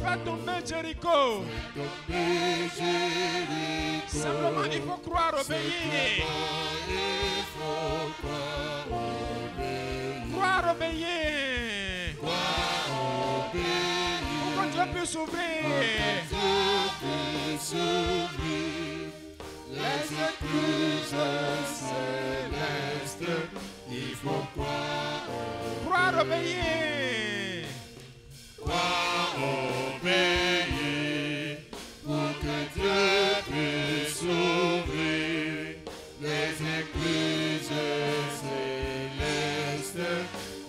Fais tomber Jéricho. Simplement, il faut croire, obéir. Croire, obéir. Pour que Dieu puisse ouvrir les écluses célestes. Il faut croire, obéir. Croire, obéir, pour que Dieu puisse ouvrir les écluses célestes.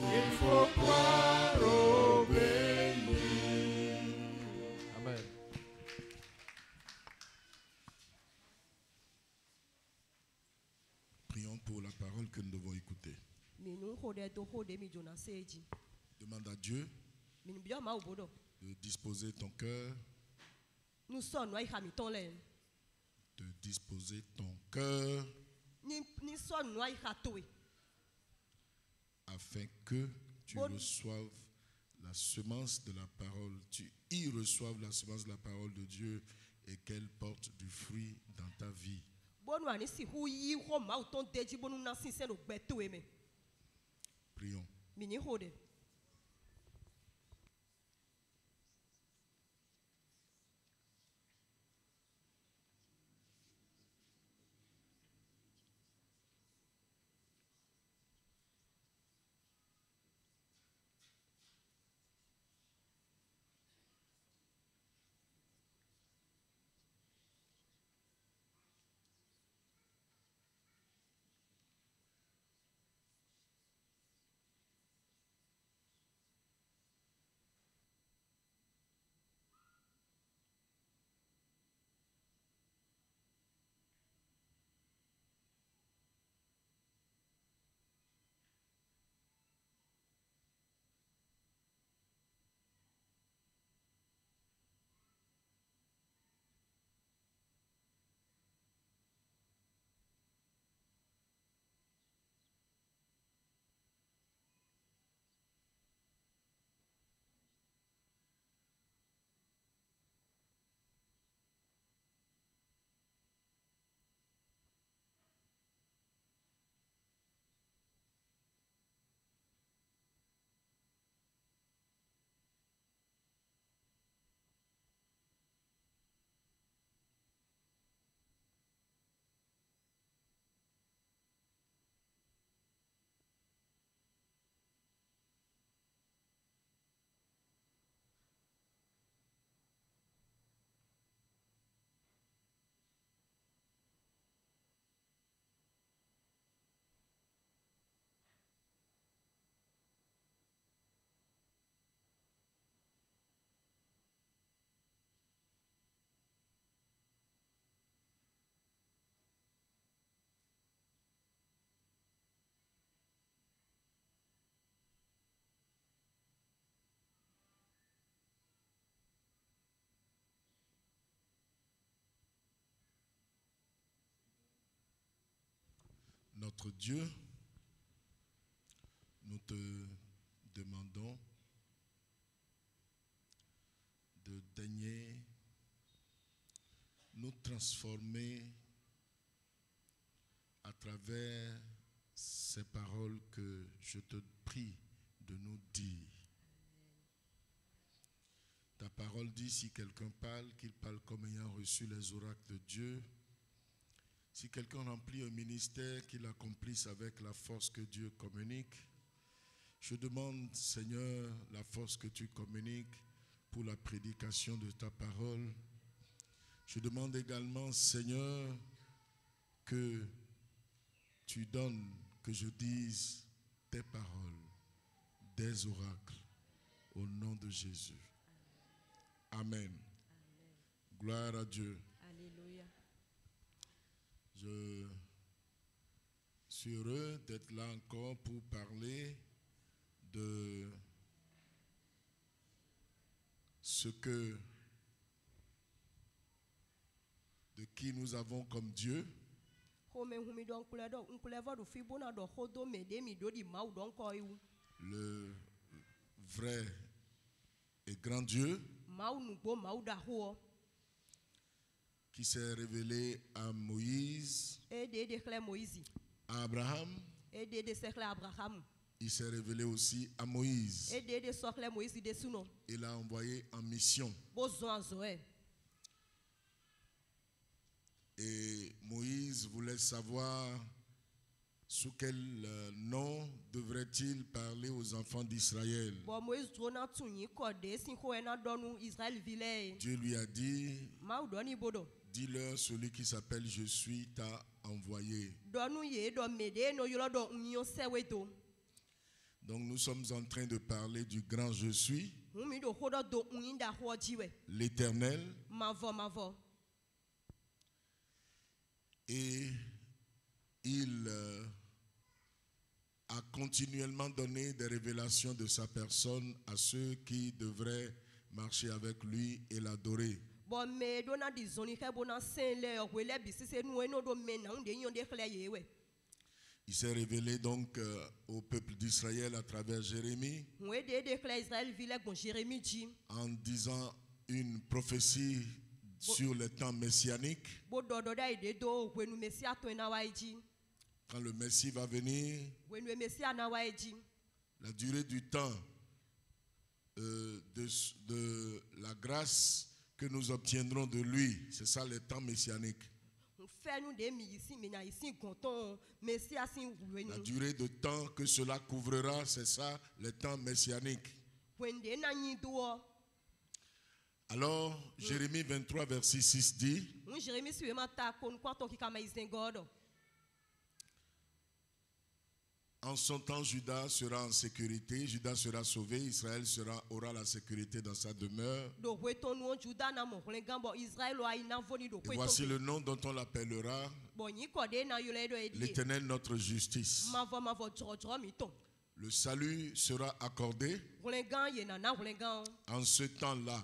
Il faut croire, obéir. Amen. Prions pour la parole que nous devons écouter. Demande à Dieu de disposer ton cœur, de disposer ton cœur afin que tu reçoives la semence de la parole, tu y reçoives la semence de la parole de Dieu et qu'elle porte du fruit dans ta vie. Prions. Notre Dieu, nous te demandons de daigner nous transformer à travers ces paroles que je te prie de nous dire. Ta parole dit, si quelqu'un parle, qu'il parle comme ayant reçu les oracles de Dieu. Si quelqu'un remplit un ministère, qu'il accomplisse avec la force que Dieu communique. Je demande, Seigneur, la force que tu communiques pour la prédication de ta parole. Je demande également, Seigneur, que tu donnes, que je dise tes paroles, des oracles, au nom de Jésus. Amen. Amen. Gloire à Dieu. Alléluia. Je suis heureux d'être là encore pour parler de ce que, de qui nous avons comme Dieu. Le vrai et grand Dieu. qui s'est révélé à Moïse, à Abraham. Il s'est révélé aussi à Moïse. Il l'a envoyé en mission. Et Moïse voulait savoir sous quel nom devrait-il parler aux enfants d'Israël. Dieu lui a dit, dis-leur, celui qui s'appelle Je suis t'a envoyé. Donc nous sommes en train de parler du grand Je suis, l'Éternel. Et il a continuellement donné des révélations de sa personne à ceux qui devraient marcher avec lui et l'adorer. Il s'est révélé donc au peuple d'Israël à travers Jérémie en disant une prophétie sur les temps messianiques. Quand le Messie va venir, la durée du temps de la grâce que nous obtiendrons de lui, c'est ça les temps messianiques. La durée de temps que cela couvrira, c'est ça les temps messianiques. Alors, Jérémie 23, verset 6 dit, en son temps, Juda sera en sécurité, Juda sera sauvé, Israël aura la sécurité dans sa demeure. Et voici le nom dont on l'appellera, l'Éternel notre justice. Le salut sera accordé en ce temps-là.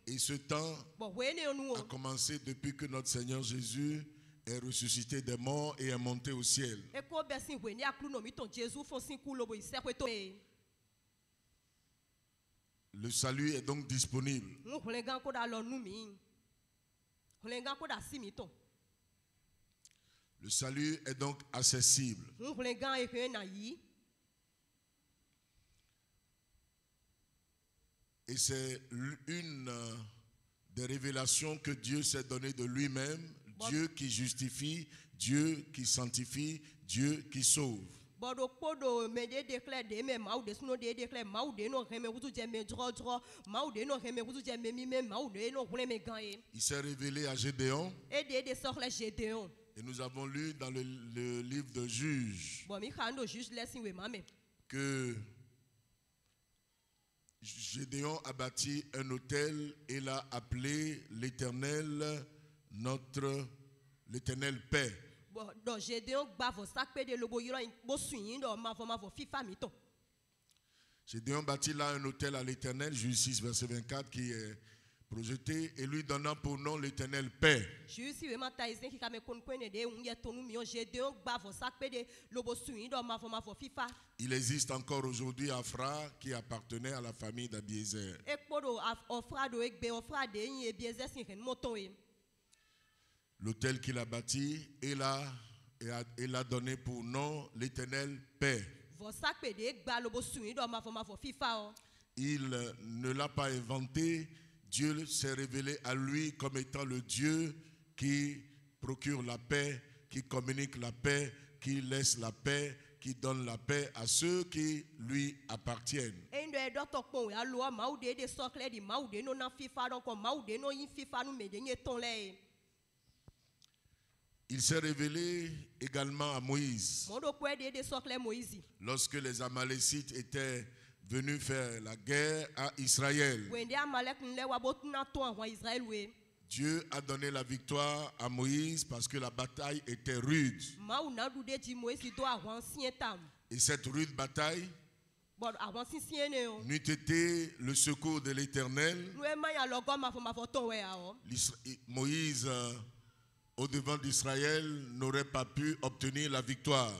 Et ce temps a commencé depuis que notre Seigneur Jésus est ressuscité des morts et est monté au ciel. Le salut est donc disponible. Le salut est donc accessible. Et c'est une des révélations que Dieu s'est donné de lui-même. Dieu qui justifie, Dieu qui sanctifie, Dieu qui sauve. Il s'est révélé à Gédéon. Et nous avons lu dans le livre de Juges que Gédéon a bâti un autel et l'a appelé l'Éternel, l'Éternel paix. Gédéon bâtit là un autel à l'Éternel, Juge 6, verset 24, qui est projeté, et lui donnant pour nom l'Éternel paix. Il existe encore aujourd'hui à Afra qui appartenait à la famille d'Abiezer. L'autel qu'il a bâti, il a donné pour nom l'Éternel paix. Il ne l'a pas inventé. Dieu s'est révélé à lui comme étant le Dieu qui procure la paix, qui communique la paix, qui laisse la paix, qui donne la paix à ceux qui lui appartiennent. Il s'est révélé également à Moïse. Lorsque les Amalécites étaient venus faire la guerre à Israël, Dieu a donné la victoire à Moïse parce que la bataille était rude. Et cette rude bataille n'eût été le secours de l'Éternel, Moïse au devant d'Israël n'aurait pas pu obtenir la victoire.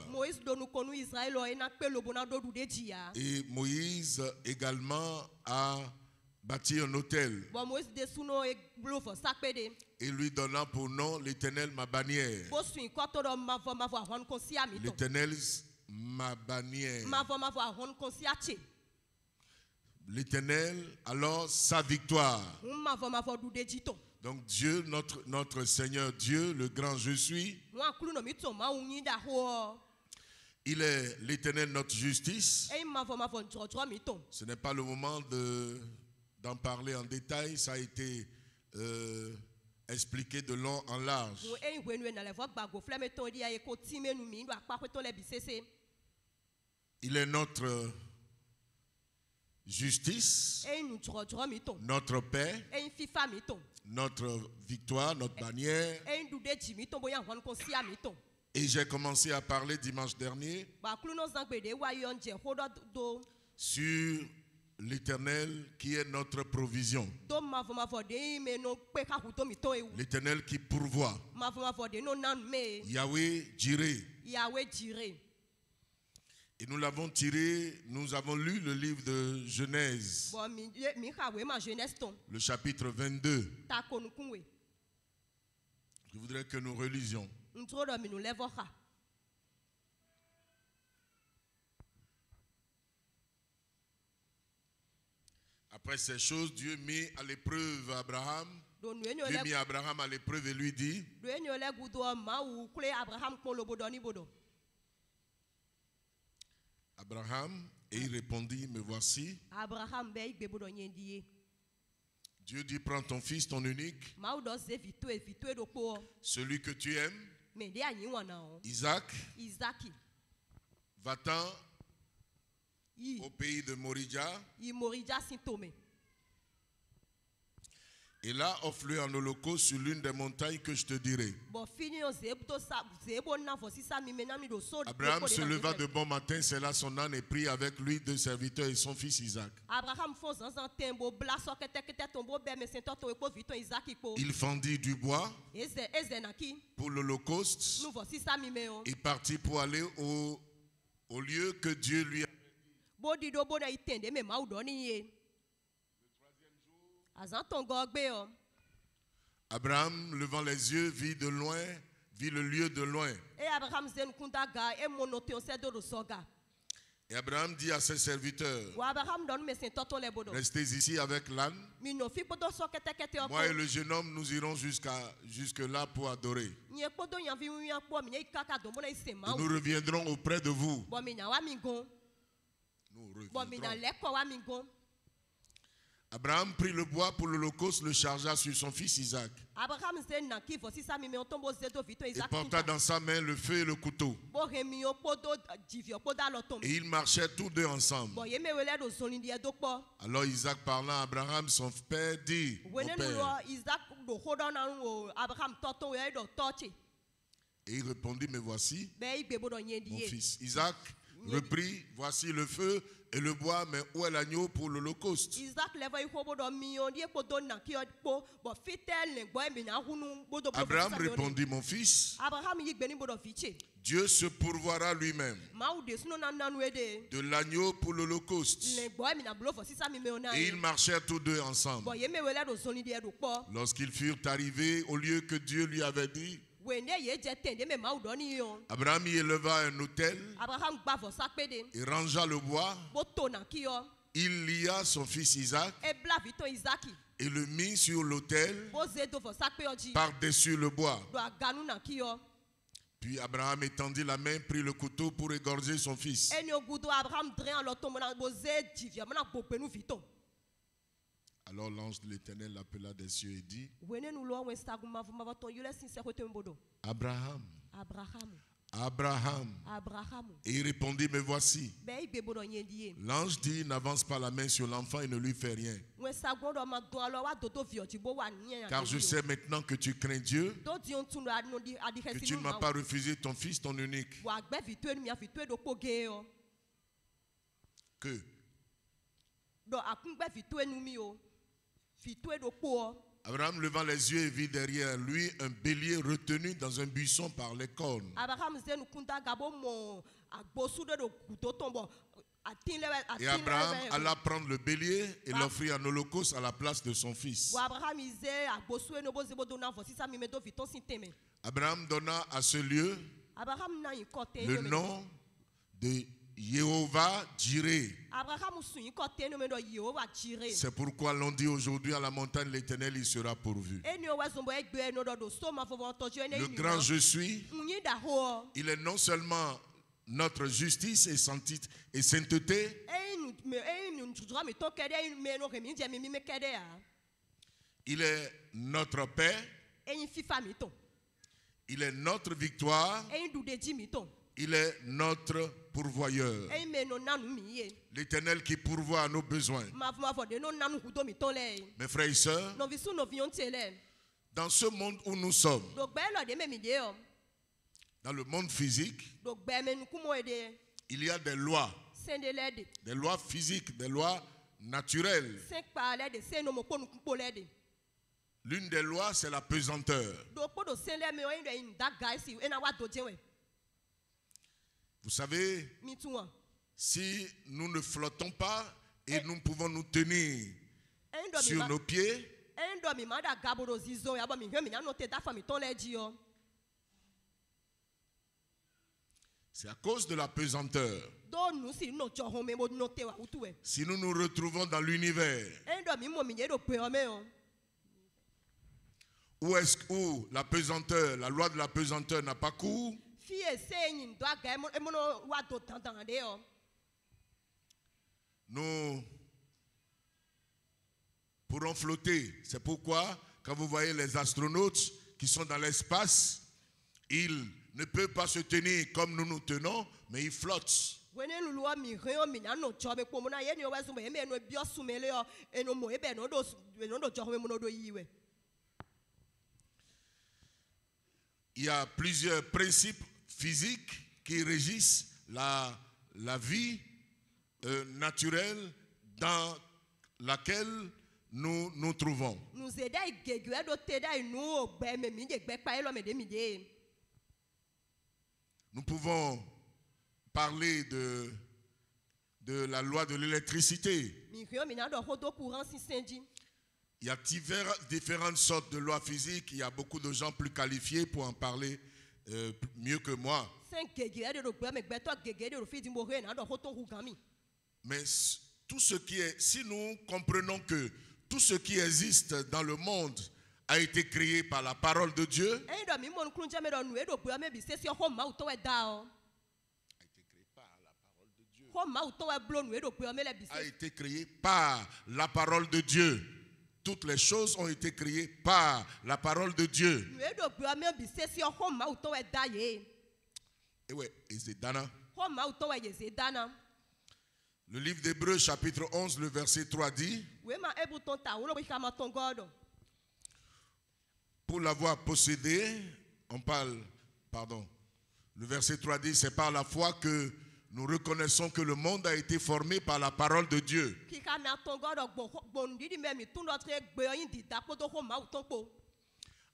Et Moïse également a bâtit un autel Bon Moïse de suno e blovo sakpede. et lui donna pour nom l'Éternel ma bannière. Bo suin koto do mavo ahon konsia mi ton. L'Éternel ma bannière. Mavo ahon konsia che. L'Éternel alors sa victoire. Mavo du de jiton. Donc Dieu, notre Seigneur Dieu, le grand je suis, Moi kulu no mi ton ma unyi da ho. il est l'Éternel notre justice. E mavo njoro mi ton. Ce n'est pas le moment d'en parler en détail, ça a été expliqué de long en large. E wenu na le vo gbago fleme ton dia e ko time nu mi ndo apa ko ton le bisese. Il est notre justice, E nu njoro mi ton. notre paix, E fifa mi ton. notre victoire, notre bannière. E ndu de jimi ton boya hon konsia mi ton. Et j'ai commencé à parler dimanche dernier Ba kulu no zangbede wa yon je ho do sur l'Éternel qui est notre provision. do mavo de me no pe ka hu to mi ton e. L'Éternel qui pourvoit. Mavo de no nan me. Yahweh Jireh. Yahweh Jireh. Et nous l'avons tiré, nous avons lu le livre de Genèse, Bon mi ha we ma jeunesse ton. le chapitre 22. Ta konu kunwe. Je voudrais que nous relisions. Ntro do mi nu levo ha. Après ces choses, Dieu mit à l'épreuve Abraham. Do nu enyo Dieu le mit Abraham à l'épreuve et lui dit, do enyo le gudo ma wu kule Abraham ko lobo do ni bodo. Abraham, et il répondit, me voici. Abraham be igbe bodo nyendie. Dieu dit, prends ton fils, ton unique, Ma u do ze vitu do po. celui que tu aimes, Me de anyi wana o. Isaac, Isaki. va-t'en Yi au pays de Moridja, yi morija sintome. et là, offre-le en holocauste sur l'une des montagnes que je te dirai. Bon fini o zebo sa zebo na fo sisa mi mena mi do so. Abraham se leva de bon matin, sella son âne et prit avec lui 2 serviteurs et son fils Isaac. Abraham fo zan tembo bla so kete tombo be me sento to e ko viton Isaki ko. Il fendit du bois Eze na ki. pour l'holocauste Nou fo sisa mi me o. et partit pour aller au lieu que Dieu lui a. Bo di do bo na itende me ma u do ni ye. Azan ton gogbe o. Abraham, levant les yeux, vit de loin, vit le lieu de loin. E Abraham zen kunda ga e monote on se do soga. Et Abraham dit à ses serviteurs, Wa Abraham don me sento to le bodo. restez ici avec l'âne. Mi no fi podo so kete o. Moi et le jeune homme, nous irons jusque là pour adorer. Nye podo yan vi yan po mi nye kaka do mo na ise ma Et o. nous reviendrons auprès de vous. Bo mi na wa mi gon. Nous Bo mi na reviendrons. leko wa mi gon. Abraham prit le bois pour l'holocauste, le chargea sur son fils Isaac. Abraham zen na ki fo sisa mi me on tombo zedo vito Et Isaac. porta dans sa main le feu et le couteau. Bo remi o podo divio poda lo tom. Et ils marchaient tous deux ensemble. Bo ye me wele do zoni di do po. Alors Isaac parlant à Abraham, son père, dit, mon Wene nu lo père. Isaac do hodo na o Abraham toto we do tochi. Et il répondit, me voici, Be igbe bodo mon nyendie. fils. Isaac reprit, voici le feu et le bois, mais où est l'agneau pour l'holocauste? Isaac levo i hobo do mi on die podo na ki o po bo fitel le gbo mi na hunu bodo bo. Abraham répondit, mon fils, Abraham yi gbe ni bodo fiche. Dieu se pourvoira lui-même Ma u de suno na nanu ede. de l'agneau pour l'holocauste. Le gbo mi na blo fo sisa mi me ona. Et ils marchèrent tous deux ensemble. Bo ye me wele do zoni di do po. Lorsqu'ils furent arrivés au lieu que Dieu lui avait dit, Wende ye je tende me ma u do ni yo. Abraham y éleva un autel Abraham gba fo sakpede. et rangea le bois. Bo to na ki yo. Il lia son fils Isaac E bla vito Isaki. et le mit sur l'autel Bo zedo fo sakpe oji. par-dessus le bois. Do aganu na ki yo. Puis Abraham étendit la main, prit le couteau pour égorger son fils. Eni ogudo Abraham dren lo to mo na bo ze divio mo na pope nu vito. Alors l'ange de l'Éternel l'appela des cieux et dit, Wene nu lo wen stagu ma vuma ton yule sincere te mbodo. Abraham, Abraham. Abraham. Abraham. Et il répondit, me voici. Be igbe bodo nyendie. L'ange dit, n'avance pas la main sur l'enfant et ne lui fais rien. Wen stagu do ma do alo wa dodo vio ti bo wa nyen. Car je sais maintenant que tu crains Dieu, Do di on tunu adu di adi que hesi tu nu ne m'as ma. pas refusé ton fils, ton unique. Wa gbe vito enu mi vito do poge yo. Que Do akun gbe vito enu mi o. Vito do po. Abraham levant les yeux et vit derrière lui un bélier retenu dans un buisson par les cornes. Abraham zenu kunda gabo mo agbosu do kuto tombo. Et Abraham alla prendre le bélier et l'offrir en holocauste à la place de son fils. Abraham donna à ce lieu le nom de Jéhovah Jireh. C'est pourquoi l'on dit aujourd'hui à la montagne l'Éternel il sera pourvu. Le grand je suis, il est non seulement notre justice et sainteté, il est notre paix, il est notre victoire, il est notre pourvoyeur. L'Éternel qui pourvoit à nos besoins. Mes frères et sœurs, dans ce monde où nous sommes, dans le monde physique, il y a des lois physiques, des lois naturelles. L'une des lois, c'est la pesanteur. Vous savez, si nous ne flottons pas et nous pouvons nous tenir sur nos pieds, c'est à cause de la pesanteur. Si nous nous retrouvons dans l'univers où la pesanteur, la loi de la pesanteur n'a pas cours, nous pourrons flotter. C'est pourquoi, quand vous voyez les astronautes qui sont dans l'espace, ils ne peuvent pas se tenir comme nous nous tenons, mais ils flottent. Il y a plusieurs principes physiques qui régissent la vie naturelle dans laquelle nous nous trouvons. Nous pouvons parler de la loi de l'électricité. Il y a différentes sortes de lois physiques. Il y a beaucoup de gens plus qualifiés pour en parler mieux que moi. Mais tout ce qui est, si nous comprenons que tout ce qui existe dans le monde a été créé par la parole de Dieu, a été créé par la parole de Dieu. Toutes les choses ont été créées par la parole de Dieu. Et ouais, Ezedana. Le livre d'Hébreux chapitre 11, le verset 3 dit: pour l'avoir possédé, le verset 3 dit, c'est par la foi que nous reconnaissons que le monde a été formé par la parole de Dieu.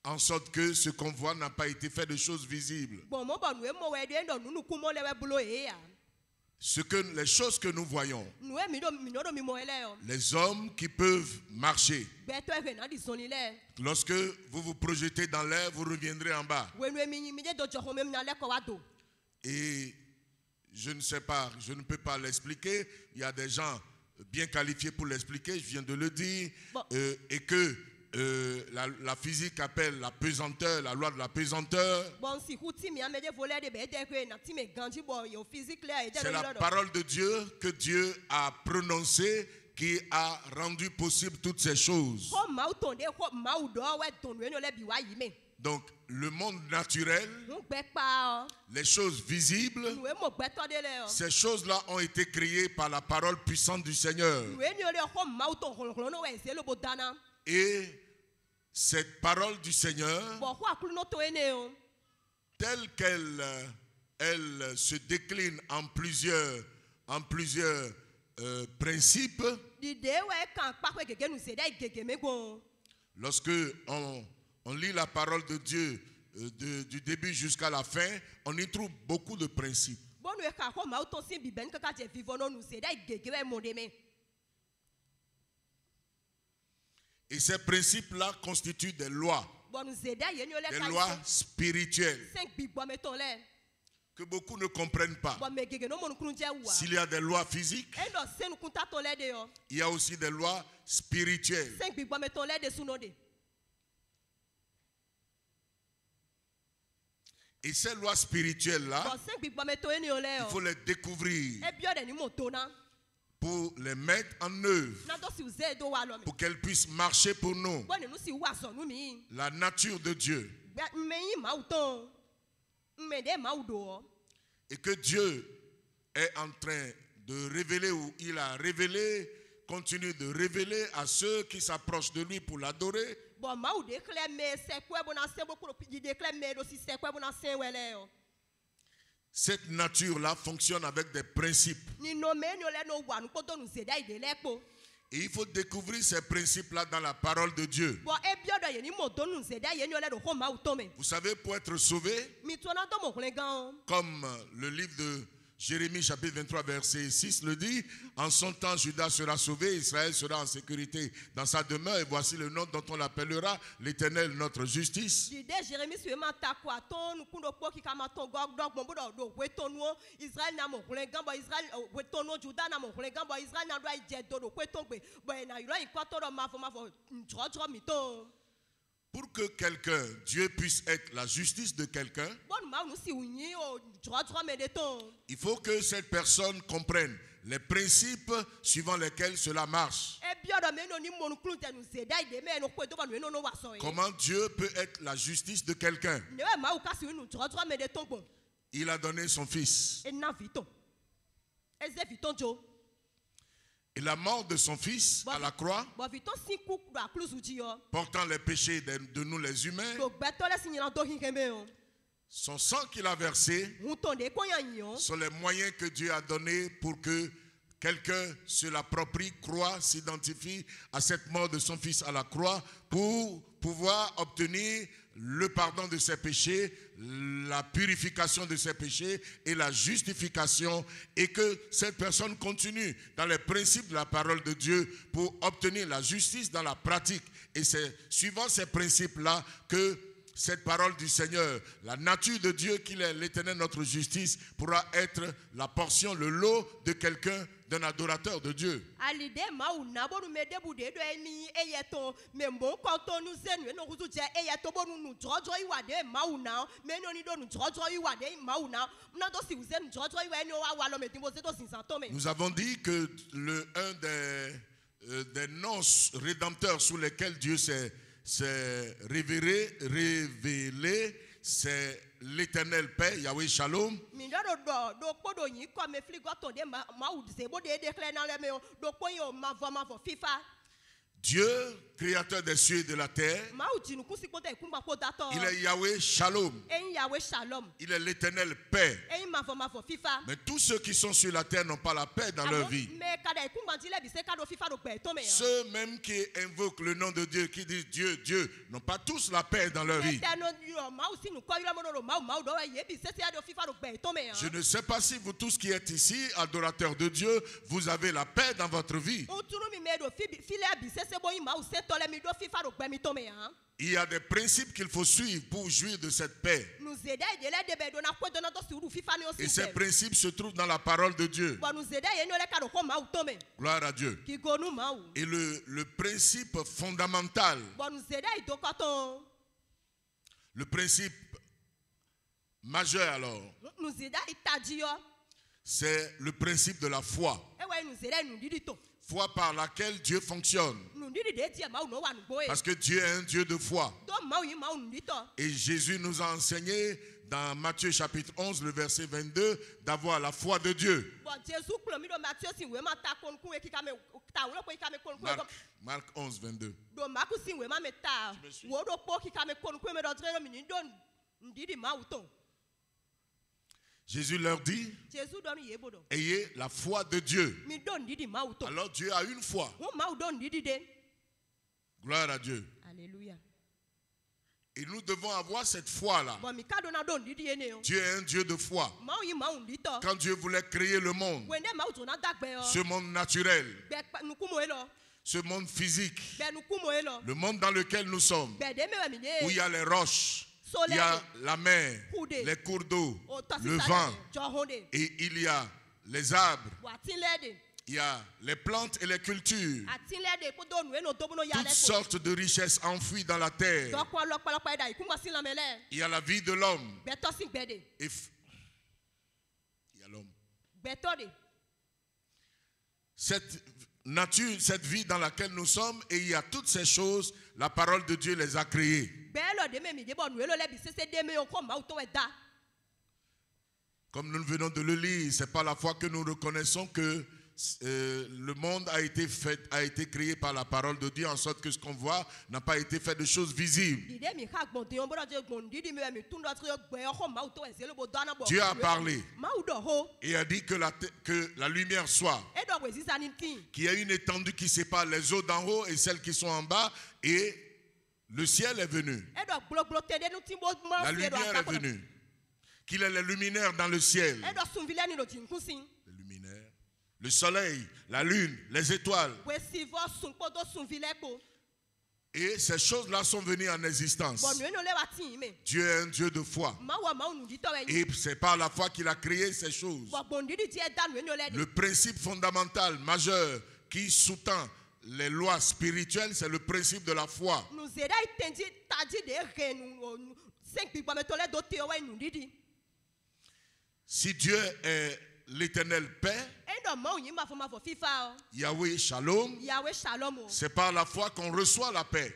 En sorte que ce qu'on voit n'a pas été fait de choses visibles. Les choses que nous voyons, les hommes qui peuvent marcher, lorsque vous vous projetez dans l'air, vous reviendrez en bas. Et je ne sais pas, je ne peux pas l'expliquer. Il y a des gens bien qualifiés pour l'expliquer, je viens de le dire. Et que la physique appelle la pesanteur, la loi de la pesanteur. C'est la parole de Dieu que Dieu a prononcée qui a rendu possible toutes ces choses. Donc, le monde naturel, les choses visibles, ces choses-là ont été créées par la parole puissante du Seigneur. Et cette parole du Seigneur, telle qu'elle se décline en plusieurs principes, lorsque on lit la parole de Dieu du début jusqu'à la fin, on y trouve beaucoup de principes. Et ces principes-là constituent des lois spirituelles que beaucoup ne comprennent pas. S'il y a des lois physiques, il y a aussi des lois spirituelles. Et ces lois spirituelles-là, il faut les découvrir pour les mettre en œuvre, pour qu'elles puissent marcher pour nous. La nature de Dieu. Et que Dieu est en train de révéler, ou il a révélé, continue de révéler à ceux qui s'approchent de lui pour l'adorer. Cette nature-là fonctionne avec des principes. Et il faut découvrir ces principes-là dans la parole de Dieu. Vous savez, pour être sauvé, comme le livre de Jérémie chapitre 23 verset 6 le dit, en son temps Judas sera sauvé, Israël sera en sécurité dans sa demeure, et voici le nom dont on l'appellera l'Éternel notre justice. Pour que quelqu'un, Dieu puisse être la justice de quelqu'un, il faut que cette personne comprenne les principes suivant lesquels cela marche. Comment Dieu peut être la justice de quelqu'un? Il a donné son fils. Et la mort de son fils à la croix, portant les péchés de nous les humains, son sang qu'il a versé sont les moyens que Dieu a donnés pour que quelqu'un se l'approprie, croit, s'identifie à cette mort de son fils à la croix pour pouvoir obtenir le pardon de ses péchés, la purification de ses péchés et la justification, et que cette personne continue dans les principes de la parole de Dieu pour obtenir la justice dans la pratique. Et c'est suivant ces principes-là que cette parole du Seigneur, la nature de Dieu qu'il est l'Éternel notre justice, pourra être la portion, le lot de quelqu'un, d'un adorateur de Dieu. Nous avons dit que un des noms rédempteurs sous lesquels Dieu s'est révélé, c'est l'Éternel paix, Yahweh Shalom. Dieu, créateur des cieux et de la terre, il est Yahweh Shalom. Il est l'Éternel paix. Mais tous ceux qui sont sur la terre n'ont pas la paix dans leur vie. Ceux même qui invoquent le nom de Dieu, qui disent Dieu, Dieu, n'ont pas tous la paix dans leur vie. Je ne sais pas si vous tous qui êtes ici, adorateurs de Dieu, vous avez la paix dans votre vie. Il y a des principes qu'il faut suivre pour jouir de cette paix. Et ces principes se trouvent dans la parole de Dieu. Gloire à Dieu. Et le principe fondamental, le principe majeur alors, c'est le principe de la foi. Foi par laquelle Dieu fonctionne. Parce que Dieu est un Dieu de foi. Et Jésus nous a enseigné dans Matthieu chapitre 11, le verset 22, d'avoir la foi de Dieu. Marc 11, 22. Jésus leur dit, ayez la foi de Dieu. Alors Dieu a une foi. Gloire à Dieu. Alléluia. Et nous devons avoir cette foi-là. Bon mi ka do na do ndidi ene o. Dieu est un Dieu de foi. Ma o yi ma un lito. Quand Dieu voulait créer le monde, Wende ma o to na dagbe o. ce monde naturel, Be nukumo e lo. ce monde physique, Be nukumo e lo. le monde dans lequel nous sommes, Be de me mi où il y a les roches, il y a la mer, les cours d'eau, le vent, et il y a les arbres, il y a les plantes et les cultures, toutes sortes de richesses enfouies dans la terre. Il y a la vie de l'homme. Il y a l'homme. Cette nature, cette vie dans laquelle nous sommes, et il y a toutes ces choses, la parole de Dieu les a créées. Comme nous venons de le lire, c'est par la foi que nous reconnaissons que le monde a été créé par la parole de Dieu, en sorte que ce qu'on voit n'a pas été fait de choses visibles. Dieu a parlé et a dit que la lumière soit, qu'il y a une étendue qui sépare les eaux d'en haut et celles qui sont en bas, et le ciel est venu. La lumière est venue. Qu'il ait les luminaires dans le ciel. Les luminaires. Le soleil, la lune, les étoiles. Et ces choses-là sont venues en existence. Dieu est un Dieu de foi. Et c'est par la foi qu'il a créé ces choses. Le principe fondamental, majeur, qui sous-tend les lois spirituelles, c'est le principe de la foi. Si Dieu est l'éternel Père, Yahweh Shalom, c'est par la foi qu'on reçoit la paix.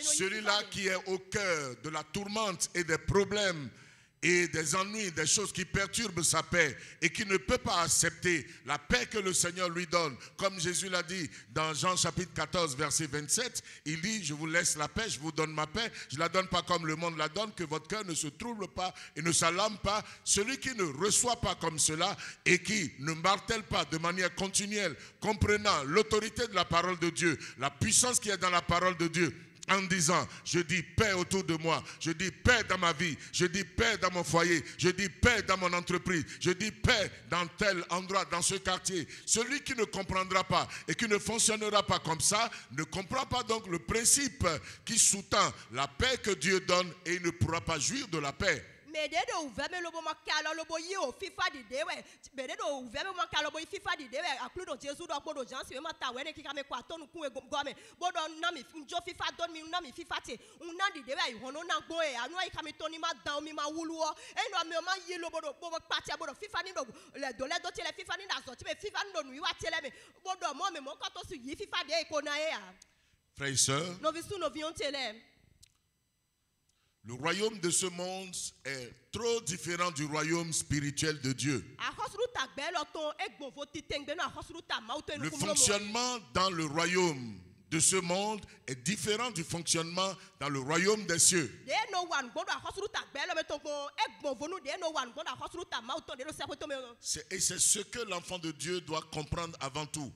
Celui-là qui est au cœur de la tourmente et des problèmes et des ennuis, des choses qui perturbent sa paix et qui ne peut pas accepter la paix que le Seigneur lui donne. Comme Jésus l'a dit dans Jean chapitre 14 verset 27, il dit: je vous laisse la paix, je vous donne ma paix, je ne la donne pas comme le monde la donne, que votre cœur ne se trouble pas et ne s'alarme pas. Celui qui ne reçoit pas comme cela et qui ne martèle pas de manière continuelle, comprenant l'autorité de la parole de Dieu, la puissance qui est dans la parole de Dieu, en disant: je dis paix autour de moi, je dis paix dans ma vie, je dis paix dans mon foyer, je dis paix dans mon entreprise, je dis paix dans tel endroit, dans ce quartier. Celui qui ne comprendra pas et qui ne fonctionnera pas comme ça ne comprend pas donc le principe qui sous-tend la paix que Dieu donne, et il ne pourra pas jouir de la paix. Frères et sœurs, le royaume de ce monde est trop différent du royaume spirituel de Dieu. Le fonctionnement dans le royaume de ce monde est différent du fonctionnement dans le royaume des cieux. Et c'est ce que l'enfant de Dieu doit comprendre avant tout.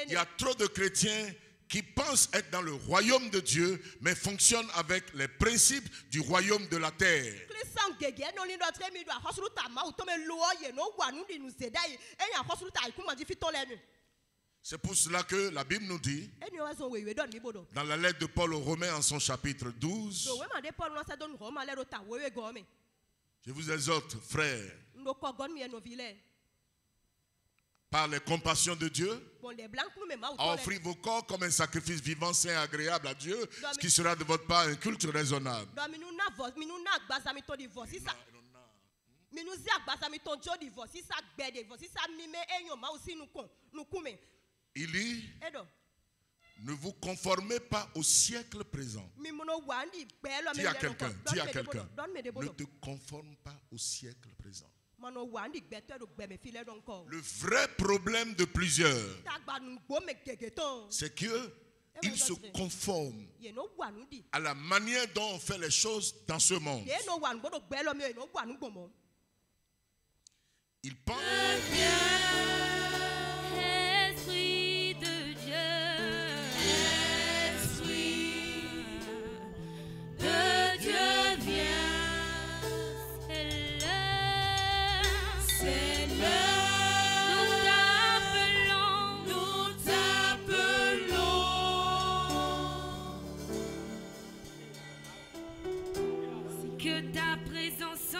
Il y a trop de chrétiens qui pensent être dans le royaume de Dieu, mais fonctionnent avec les principes du royaume de la terre. C'est pour cela que la Bible nous dit, dans la lettre de Paul aux Romains en son chapitre 12, je vous exhorte, frères, par les compassions de Dieu, à offrir vos corps comme un sacrifice vivant, saint et agréable à Dieu, ce qui sera de votre part un culte raisonnable. Il dit: ne vous conformez pas au siècle présent. Dis à quelqu'un, ne te conforme pas au siècle présent. Le vrai problème de plusieurs, c'est qu'ils se conforment à la manière dont on fait les choses dans ce monde. Ils pensent... Esprit de Dieu,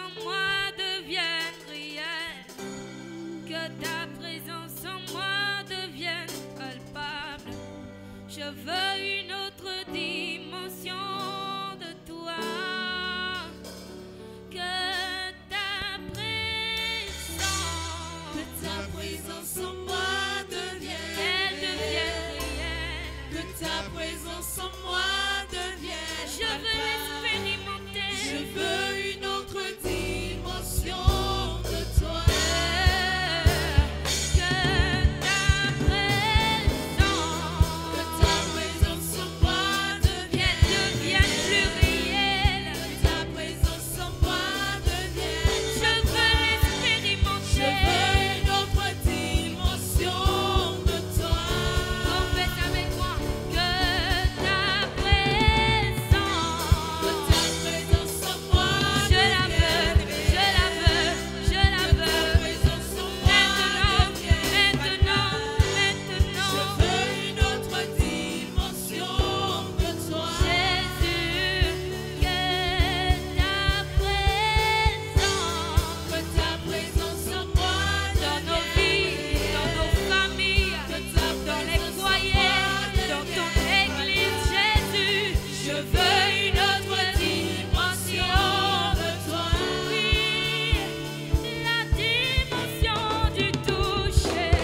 en moi devienne réelle, que ta présence en moi devienne palpable. Je veux une autre dimension de toi, que ta présence en moi devienne, qu'elle devienne réelle, que ta présence en moi devienne. Je veux l'expérimenter. Je veux une autre dimension de toi. Que ta présence en moi devienne, devienne plus réelle. que ta présence en moi devienne. Je veux l'expérimenter. Je veux une autre dimension de toi. Confesse avec moi que ta présence en moi je la veux, je la veux, je la veux. Maintenant. Je veux une autre dimension de toi. Jésus, que ta présence en moi dans nos vies, dans nos familles, dans les foyers, dans ton église, Jésus, je veux une autre dimension de toi. Oui, la dimension du toucher,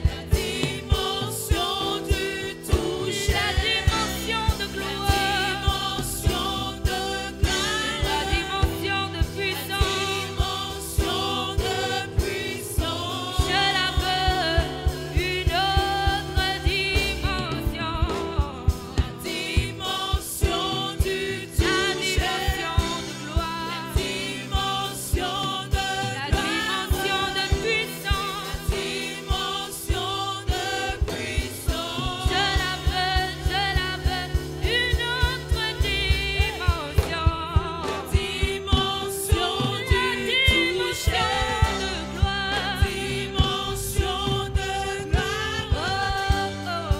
La dimension du toucher, la dimension de gloire, dimension de gloire, la dimension de puissance. dimension de puissance. Je la veux, une autre dimension. La dimension du La toucher, dimension de gloire, dimension de la gloire, dimension de puissance. dimension de puissance. Je la veux, une autre dimension. Dimension La du dimension toucher, de gloire. dimension de gloire,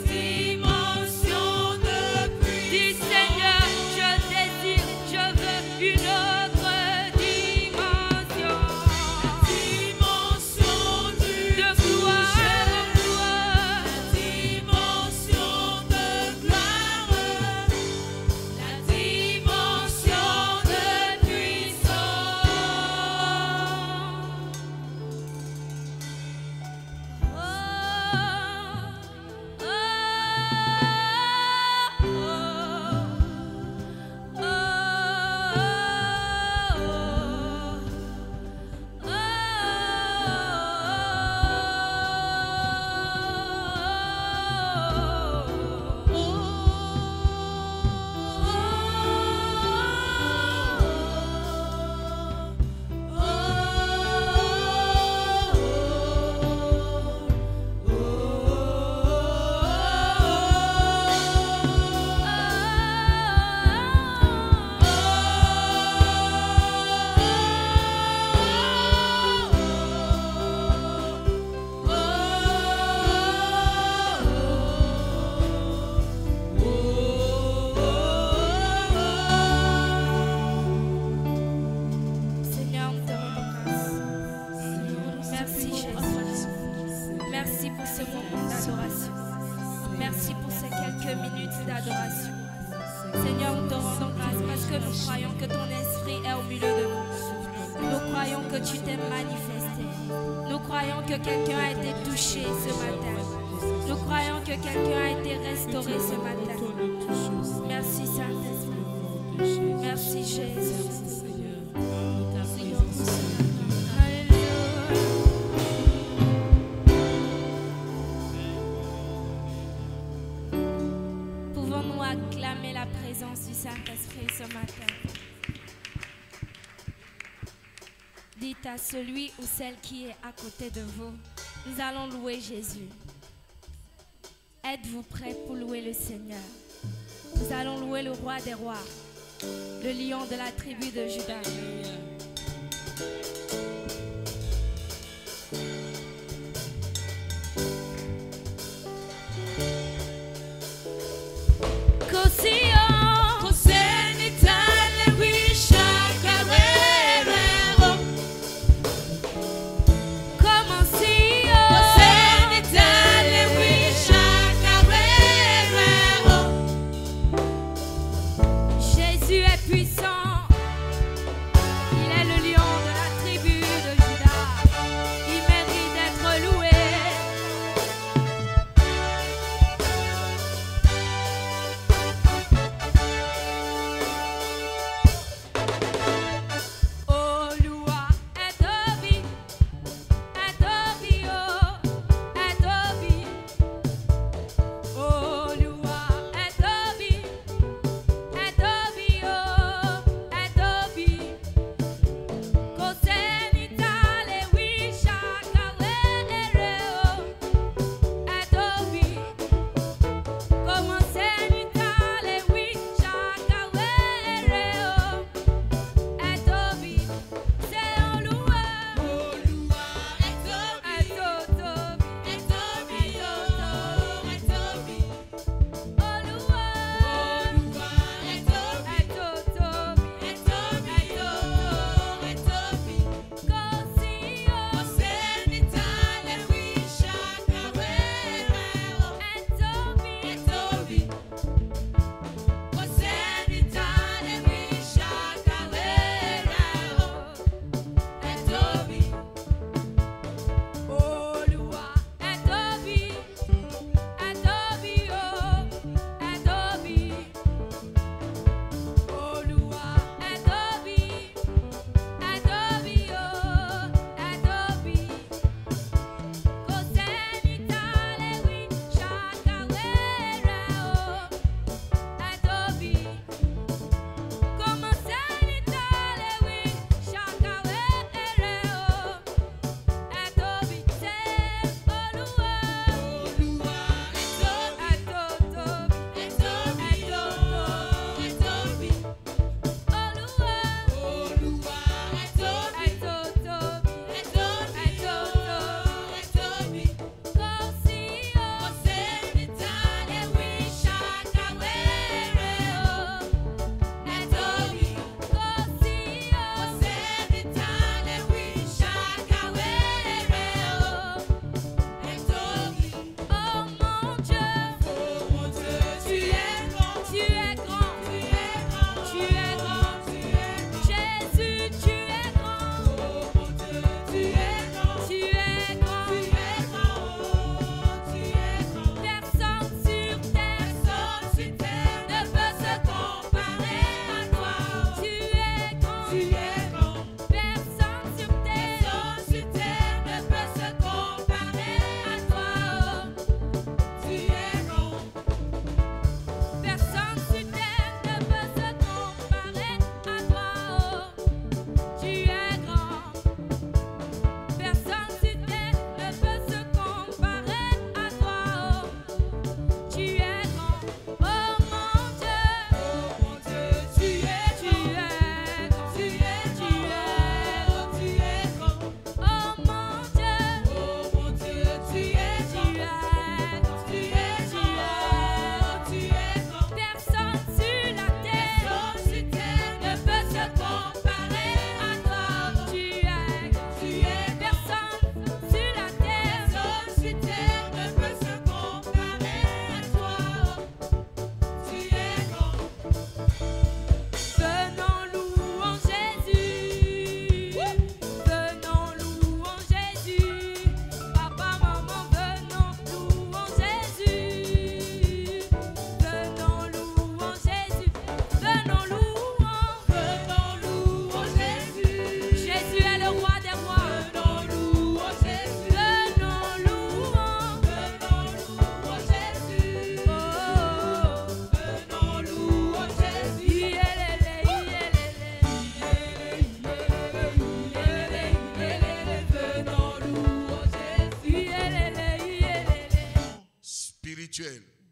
dimension de Dis puissance. Seigneur, je désire, je veux une autre dimension. Dimension du De gloire, dimension de gloire, la dimension de Seigneur, nous te rendons grâce. Merci Jésus. Merci pour ce moment d'adoration. Merci pour ces quelques minutes d'adoration. Seigneur, nous te rendons grâce parce que nous croyons que ton esprit est au milieu de nous. Nous croyons que tu t'es manifesté. Nous croyons que quelqu'un a été touché ce matin. Nous croyons que quelqu'un a été restauré ce matin. Merci Saint-Esprit. Merci Jésus. Alléluia. Pouvons-nous acclamer la présence du Saint-Esprit ce matin? Dites à celui ou celle qui est à côté de vous, nous allons louer Jésus. Êtes-vous prêts pour louer le Seigneur? Nous allons louer le roi des rois, le lion de la tribu de Juda. Così io, così in Italia qui sciacquerere.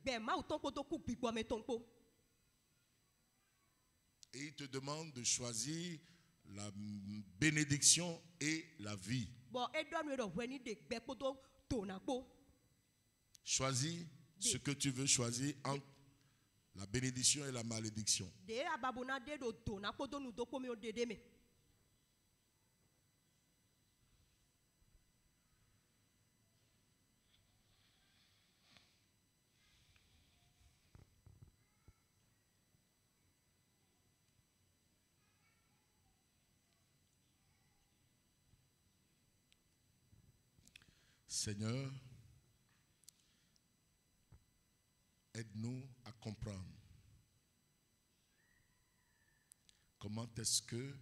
gbe ma uton kpo to ku gbigbo me ton kpo. Et il te demande de choisir la bénédiction et la vie. Bon e do nu do hwe de gbe kpo to na kpo. Choisis ce que tu veux choisir entre la bénédiction et la malédiction. De ababona de do to na kpo do nu do kpo me o dede me. Seigneur, aide-nous à comprendre comment est-ce que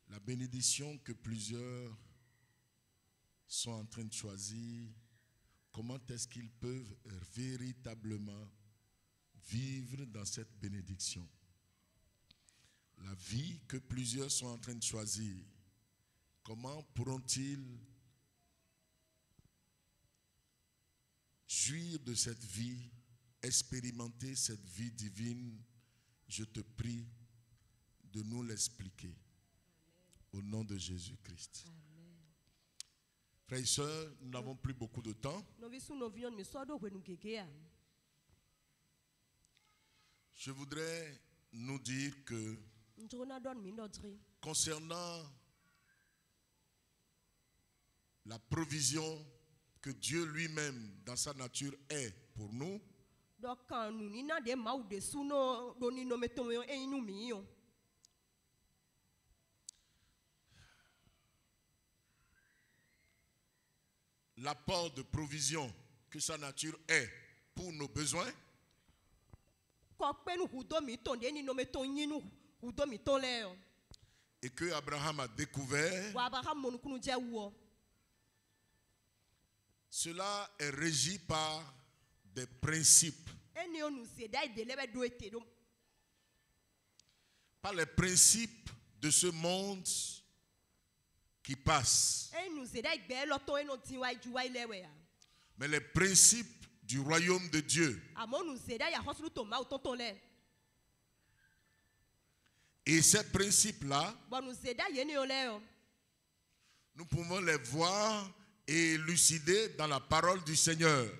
la bénédiction que plusieurs sont en train de choisir, comment est-ce qu'ils peuvent véritablement vivre dans cette bénédiction. La vie que plusieurs sont en train de choisir, comment pourront-ils jouir de cette vie, expérimenter cette vie divine? Je te prie de nous l'expliquer. Au nom de Jésus-Christ. Frères et sœurs, nous n'avons plus beaucoup de temps. Je voudrais nous dire que concernant la provision que Dieu lui-même, dans sa nature, est pour nous, l'apport de provision que sa nature est pour nos besoins, et que Abraham a découvert, cela est régi par des principes. Pas les principes de ce monde qui passe, mais les principes du royaume de Dieu. Et ces principes-là, nous pouvons les voir et élucider dans la parole du Seigneur.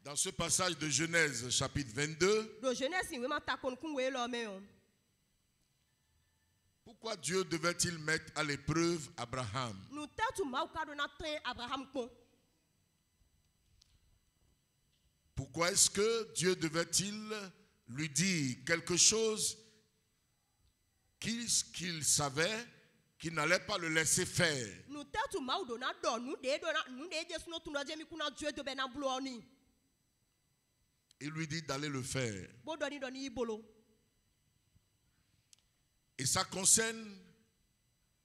Dans ce passage de Genèse chapitre 22, pourquoi Dieu devait-il mettre à l'épreuve Abraham? Pourquoi est-ce que Dieu devait-il lui dire quelque chose qu'il savait qu'il n'allait pas le laisser faire? Il lui dit d'aller le faire. Et ça concerne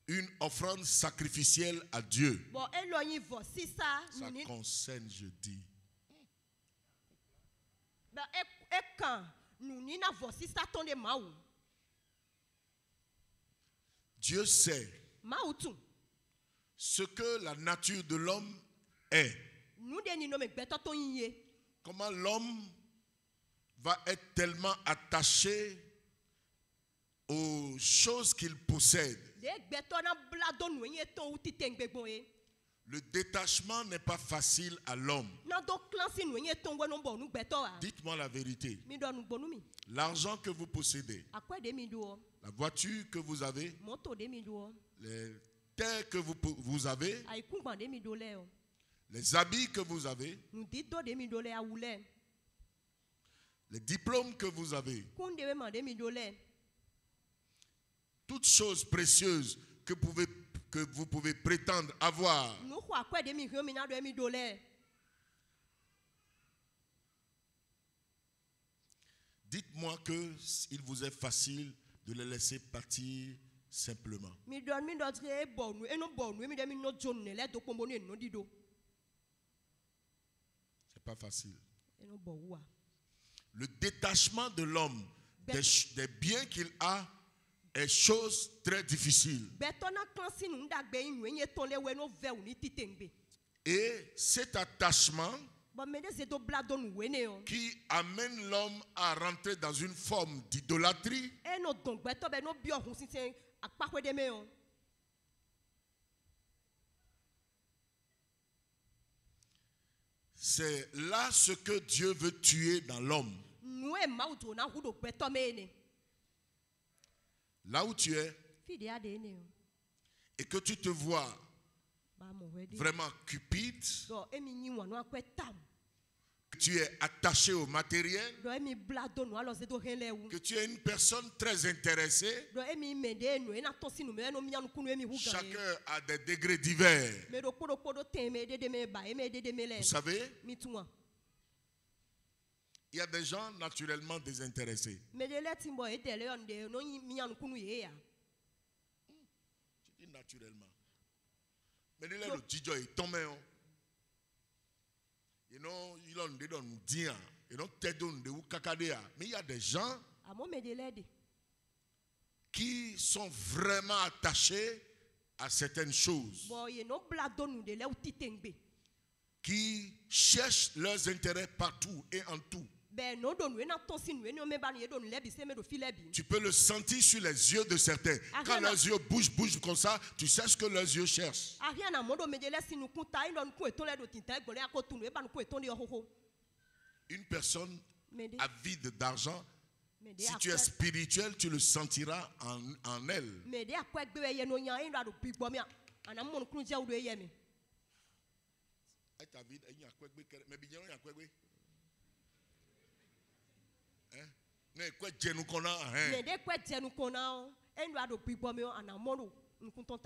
une offrande sacrificielle à Dieu. Ça concerne, je dis. Dieu sait ce que la nature de l'homme est. Comment l'homme va être tellement attaché aux choses qu'il possède. Le détachement n'est pas facile à l'homme. Dites-moi la vérité. L'argent que vous possédez, la voiture que vous avez, les terres que vous avez, les habits que vous avez, les diplômes que vous avez, toutes choses précieuses que vous pouvez prétendre avoir, dites-moi qu'il vous est facile de les laisser partir simplement. C'est pas facile. Le détachement de l'homme des biens qu'il a est chose très difficile. Et cet attachement qui amène l'homme à rentrer dans une forme d'idolâtrie c'est là ce que Dieu veut tuer dans l'homme. Là où tu es et que tu te vois vraiment cupide, que tu es attaché au matériel, que tu es une personne très intéressée, chacun a des degrés divers. Vous savez, il y a des gens naturellement désintéressés. Je dis naturellement. Mais il y a des gens qui sont vraiment attachés à certaines choses, qui cherchent leurs intérêts partout et en tout. Tu peux le sentir sur les yeux de certains. Quand leurs yeux bougent comme ça, tu sais ce que leurs yeux cherchent. Une personne avide d'argent, si tu es spirituel, tu le sentiras en elle.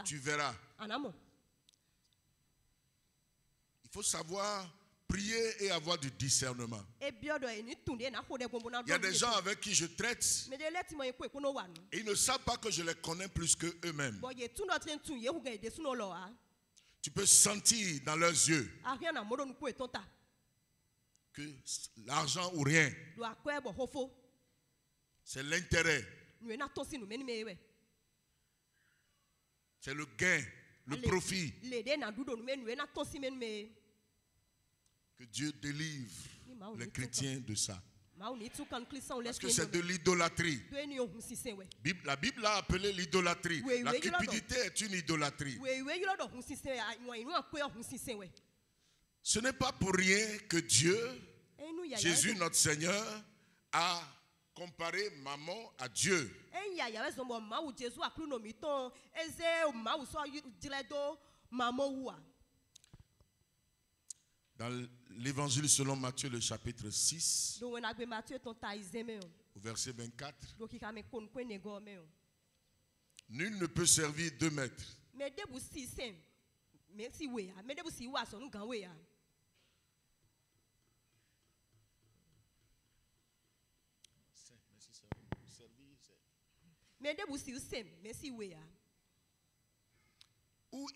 Tu verras. Il faut savoir prier et avoir du discernement. Il y a des gens avec qui je traite et ils ne savent pas que je les connais plus que eux-mêmes. Tu peux sentir dans leurs yeux que l'argent ou rien, c'est l'intérêt, c'est le gain, le profit. Que Dieu délivre les chrétiens de ça. Parce que c'est de l'idolâtrie. La Bible a appelé l'idolâtrie. La cupidité est une idolâtrie. Ce n'est pas pour rien que Dieu, Jésus notre Seigneur, a comparé maman à Dieu. Dans l'évangile selon Matthieu, le chapitre 6, au verset 24, nul ne peut servir 2 maîtres. Ou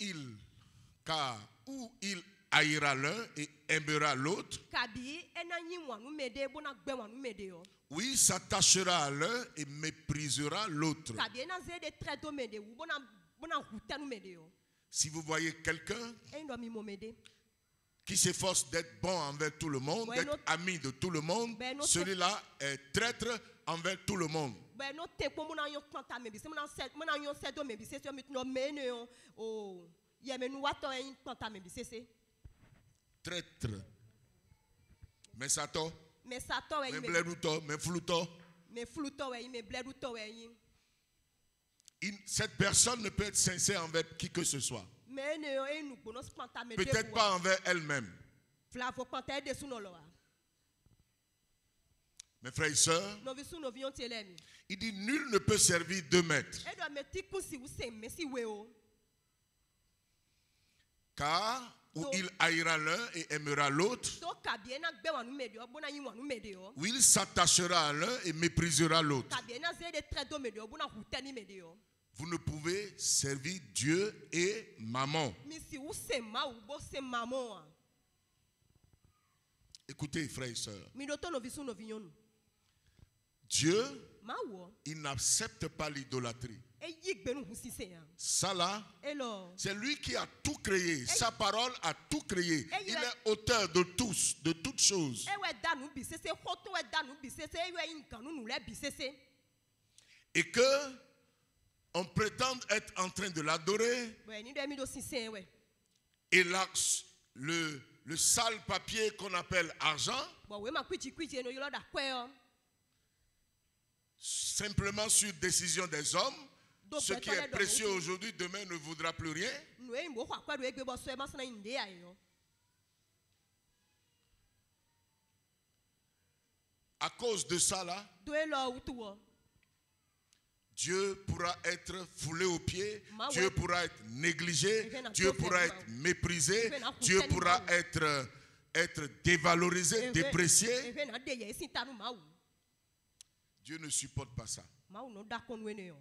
il haïra l'un et aimera l'autre, ou il s'attachera à l'un et méprisera l'autre. Si vous voyez quelqu'un qui s'efforce d'être bon envers tout le monde, d'être ami de tout le monde, celui-là est traître envers tout le monde. Traître. Mais sato. Mais bleruto. Mais flouto. Cette personne ne peut être sincère envers qui que ce soit. Peut-être pas envers elle-même. Mes frères et sœurs, il dit nul ne peut servir 2 maîtres. Car où il haïra l'un et aimera l'autre, où il s'attachera à l'un et méprisera l'autre. Vous ne pouvez servir Dieu et maman. Écoutez, frères et sœurs. Dieu, Mawo. il n'accepte pas l'idolâtrie. Et yigbe nous si c'est. Ça là, Alors. c'est lui qui a tout créé. Sa parole a tout créé. Et Il est auteur de tous, de toutes choses. E we da nous bisese, photo we da nous bisese, e we inkan nous le bisese. Et que on prétend être en train de l'adorer. Ouais, ni de mi do si c'est ouais. Et là, le sale papier qu'on appelle argent, Bon, we ma kwiti no yolo da kwe yo. simplement sur décision des hommes, ce qui est précieux aujourd'hui, demain ne vaudra plus rien. Nous e mbo kwa kwa do egbe bo so e ma sana inde ya yo. À cause de ça là, Do e lo utuwo. Dieu pourra être foulé aux pieds, Ma Dieu ouais. pourra être négligé, Et Dieu pourra être méprisé, Et Dieu puis, pourra être dévalorisé, déprécié. E we na de ye si tanu mawu. Dieu ne supporte pas ça. Mawu no da kon we ne yo.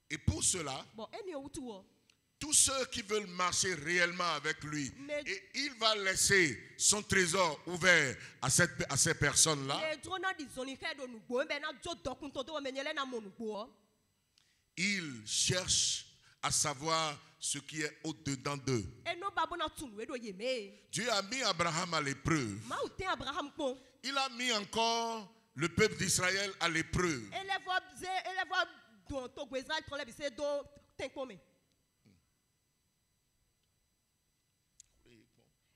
Et pour cela, Bon, eni o utuwo. tous ceux qui veulent marcher réellement avec lui, Mais- et il va laisser son trésor ouvert à ces personnes-là, Le drona di zoni ke do nugbo e be na jo dokun to do me nyele na mo nugbo. il cherche à savoir ce qui est au-dedans d'eux. E no babo na tunu we do ye me. Dieu a mis Abraham à l'épreuve. Mawu ten Abraham pon. Il a mis encore le peuple d'Israël à l'épreuve. Elevo don to go Israel ton le bi se do ten pon me.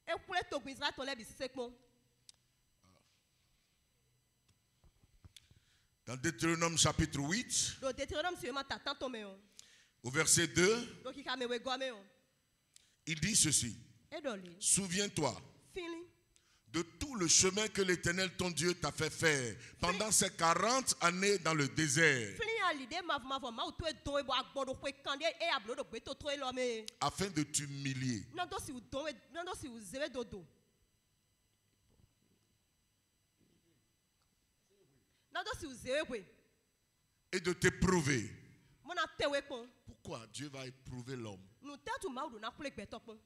E kule to go Israel ton le bi se pon. Dans Deutéronome chapitre 8, Do Deutéronome se ma tatan to me yo. au verset 2, Do ki ka me we go me yo. il dit ceci. E do le. Souviens-toi Fini. de tout le chemin que l'Éternel ton Dieu t'a fait faire pendant ces 40 années dans le désert, Fini a l'idée ma ma to e don e bo agbodo kwe kande e ablo do gbe to tro e lo me. afin de t'humilier. Non do si u don e non do si u zewe dodo. Non do si u zewe kwe. Et de t'éprouver. Mo na te we pon. Pourquoi Dieu va éprouver l'homme? Nou te tu ma do na kule gbe to pon.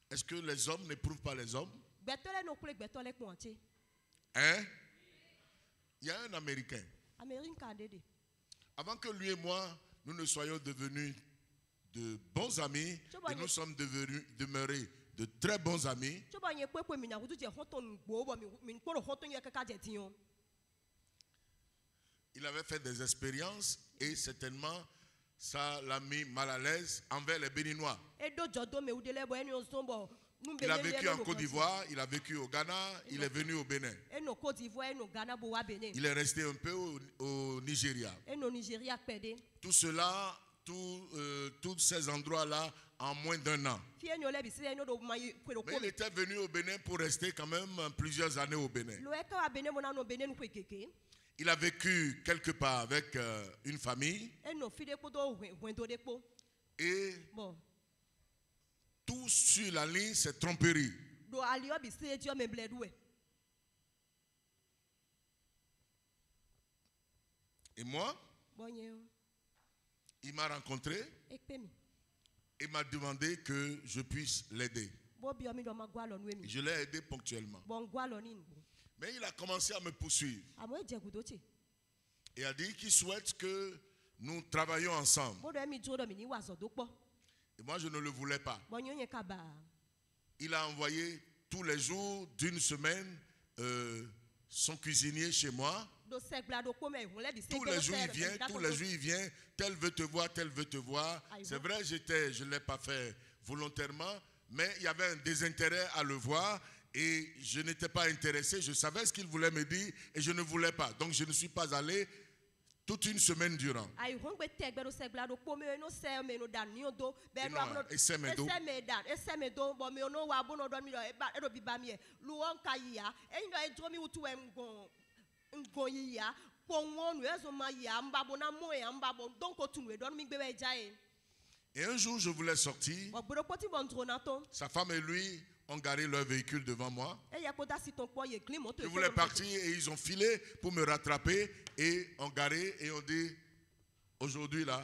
Est-ce que les hommes n'éprouvent pas les hommes? Gbe to le no kule gbe to le pon ati. Hein? Il y a un Américain. Amérique ka dede. Avant que lui et moi, nous ne soyons devenus de bons amis, et nous sommes demeurés de très bons amis, So ba yen pe mi na wudu je hoton ngbo bo mi ko ro hoton ye kaka je ti yon. il avait fait des expériences et certainement ça l'a mis mal à l'aise envers les Béninois. E do jodo me wude le bo eni o so bo. Il a vécu en Côte d'Ivoire, il a vécu au Ghana, il est venu au Bénin. E no Côte d'Ivoire, e no Ghana bo wa Benin. Il est resté un peu au Nigeria. E no Nigeria pede. Tout cela, tous ces endroits-là en moins d'1 an. Fi eni o le bi se eni o do ma yi kwe do Mais ko. il était venu au Bénin pour rester quand même plusieurs années au Bénin. Lo e ka wa Benin mo na no Benin kwe keke. Il a vécu quelque part avec une famille E no fi de ko do hwen do de ko. et Bon. tout sur la ligne, c'est tromperie. Do ali o bi se di o me bledu e. Et moi, Bon yen o. il m'a rencontré E pe mi. et m'a demandé que je puisse l'aider. Bo bi o mi do ma gwa lo nu e Et mi. je l'ai aidé ponctuellement. Bon gwa lo ni ngbo. Mais il a commencé à me poursuivre Amo e je gudo ti. et a dit qu'il souhaite que nous travaillions ensemble. Bo do e mi jo do mi ni wa zo do po. Et moi, je ne le voulais pas. Bon yen ka ba. Il a envoyé tous les jours d'une semaine son cuisinier chez moi. Do se gla do ko me hun le bi se Tous les jours, il vient, tous les jours, il vient. Tel veut te voir, tel veut te voir. C'est vrai, je ne l'ai pas fait volontairement, mais il y avait un désintérêt à le voir et je n'étais pas intéressé. Je savais ce qu'il voulait me dire et je ne voulais pas. Donc, je ne suis pas allé toute une semaine durant. Ai hon gbe te gbe do se gla do ko me no se me no dan ni o do be Et no non, abno. et se me do. E se me do bo me no wa bo no do mi do e ba e do bi ba mi e. Lu on ka ya. E ndo e dro mi wutu e ngon yi ya. Po won nu e zo ma ya mbabo na mo ya mbabo don ko tunu e do mi gbe we ja e. Et un jour, je voulais sortir. Bo gbo poti bon dro na ton. Sa femme et lui ont garé leur véhicule devant moi. E ya ko da si ton po ye glim moto. Je voulais partir et ils ont filé pour me rattraper et ont garé et ont dit, aujourd'hui là,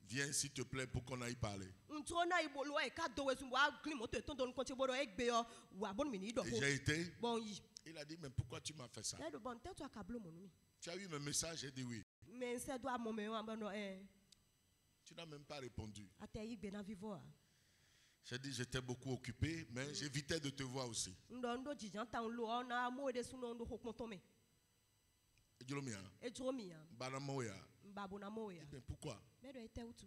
viens s'il te plaît pour qu'on aille parler. Ntro na ibo lo e ka do we sun wa glim moto ton don ko ti bodo e gbe yo wa bon mi ni do Et ko. j'ai été, Bon yi. il a dit, mais pourquoi tu m'as fait ça? E do bon te to akablo mo nu mi. Tu as eu mes messages, j'ai dit oui. Mais c'est doit mon meilleur abandon Tu n'as même pas répondu. atei bena vivo. J'ai dit j'étais beaucoup occupé, mais j'évitais de te voir aussi. Ndondo jijanta nlo na mo de suno ndo hokmontome. Ejolomia, Ejromia Banamoya. mbabo na moya. Mais pourquoi? Bedo ete utu.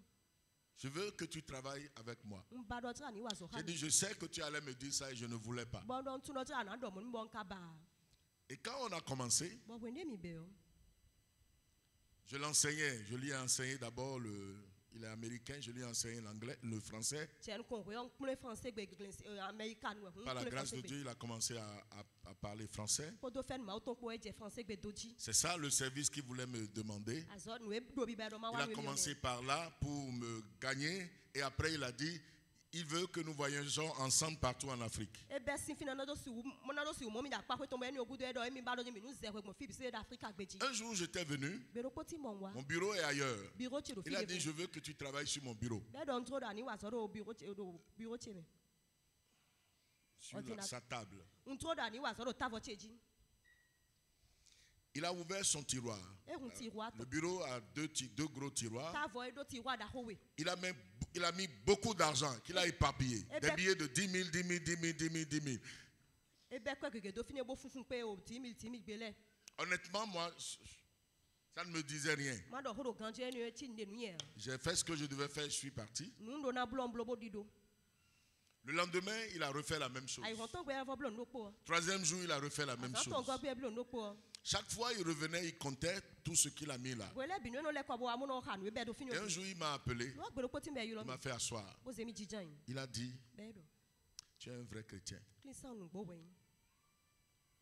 Je veux que tu travailles avec moi. Mbado tra ni wazo J'ai dit je sais que tu allais me dire ça et je ne voulais pas. Bondo tuno tra na ndo mo mbonka ba. Et quand on a commencé, Bo wende mi beo. je l'enseignais. Je lui ai enseigné d'abord il est américain, je lui ai enseigné l'anglais, le français. Tiens ko on le français be américain ou. Par la grâce de Dieu, il a commencé à parler français. Podo fen ma auton ko e français be doji. C'est ça le service qu'il voulait me demander. Azon we do bi bedo ma Il wa a commencé par là pour me gagner et après il a dit il veut que nous voyageons ensemble partout en Afrique. E be sin fina na do si mo na do si mo mi da pa ko to mo eni ogudo e do mi ba do mi nu ze ko mo fi bi se d'Afrique agbeji. Un jour j'étais venu, Bero poti mo wa. mon bureau est ailleurs. Bureau ti do fi. Il a dit je veux que tu travailles sur mon bureau, Be do ntro da ni wa so do bureau ti me. sur sa table. Ntro da ni wa so do tavo cheji. Il a ouvert son tiroir. E hun tiroir Le to. bureau a deux gros tiroirs. Tavo e do tiroir da howe. Il a mis beaucoup d'argent qu'il a éparpillé. Eh Des ben- billets de 10 000, 10 000, 10 000, 10 000, 10 000. E be ko gege do fini bo funfun pe o 10 000 bele. Honnêtement, moi, ça ne me disait rien. Ma do horo ganje ni ti nde nu ye. J'ai fait ce que je devais faire, je suis parti. Nu ndo na blon blobo dido. Le lendemain, il a refait la même chose. Ai honton gbe vo blon no po. Troisième jour, il a refait la même Honton chose. gbe blon no po. Chaque fois, il revenait, il comptait tout ce qu'il a mis là. Wele bi no le ko bo amuno hanu e be do fini Et o. un jour, il m'a appelé, No gbero poti me il yulo. m'a fait asseoir. Bo ze mi jijan. Il a dit, Be do. tu es un vrai chrétien. Clean sound nu gbo wen.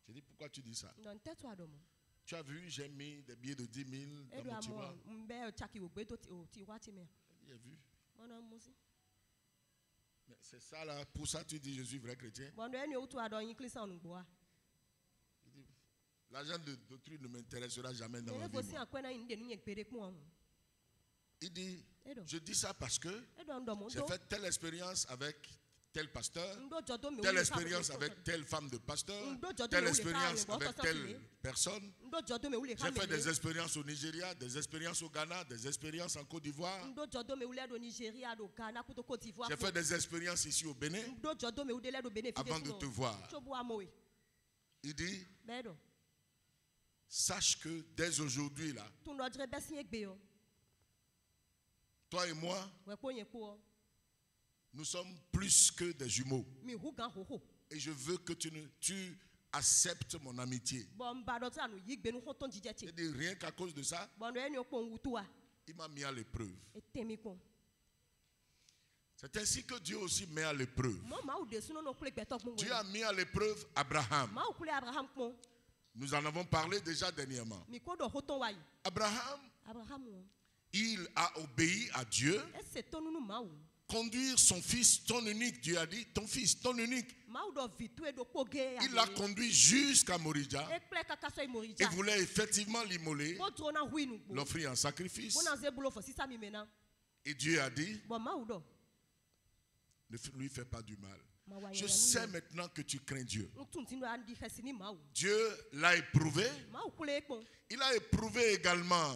J'ai dit, pourquoi tu dis ça? Ndo nteto adomo. Tu as vu, j'ai mis des billets de 10 000 E dans do mon tiroir. amo mbe chaki wo gbe do ti wa ti me. J'ai vu. Mona musi. Mais c'est ça là, pour ça tu dis je suis vrai chrétien. Bondo eni o tu ado yin clean sound nu gbo wa. L'argent de doctrine ne m'intéressera jamais dans ma E vie. go si moi. akwen na yin de nu yen pere kun on. Il dit, E do. je dis ça parce que E do ndo mo j'ai do. fait telle expérience avec tel pasteur, Ndo jodo me telle expérience avec telle femme de pasteur, telle expérience avec telle personne. Ndo jodo me ule J'ai fait des expériences au Nigeria, des expériences au Ghana, des expériences en Côte d'Ivoire. Ndo jodo me ule do Nigeria do Ghana ko to Côte d'Ivoire. J'ai fait des expériences ici au Bénin Ndo jodo me ule do bénéfice avant de te voir. Chobu amowe. Il dit, Bedo. sache que dès aujourd'hui là, Tu ndo dre besin egbe yo. toi et moi, We ko yen ko. nous sommes plus que des jumeaux. Mi hu gan ho ho. Et je veux que tu acceptes mon amitié. Bon ba do tra no yigbe nu honton jije ti. Et dit, rien qu'à cause de ça, Bon eni o pon wutu wa. il m'a mis à l'épreuve. E temi kon. C'est ainsi que Dieu aussi met à l'épreuve. Mo ma o de suno no kule gbeto gbon. Dieu a mis à l'épreuve Abraham. Ma o kule Abraham kon. Nous en avons parlé déjà dernièrement. Mi ko do hoton wa yi. Abraham, Abraham o. il a obéi à Dieu. E se tonu nu ma o. Conduire son fils, ton unique, Dieu a dit, ton fils, ton unique. Ma o do vitu e do poge. Il l'a conduit jusqu'à Moridja. E ple kaka so Il imorija. voulait effectivement l'immoler, Ko tro na hui nu gbo. l'offrir en sacrifice. Bona ze bulo fo sisa mi mena. Et Dieu a dit, Bon ma o do. ne lui fais pas du mal. Ma wa Je yen sais maintenant que tu crains Dieu. Ntun tinu andi khesini ma o. Dieu l'a éprouvé. Ma o kule ekpon. Il a éprouvé également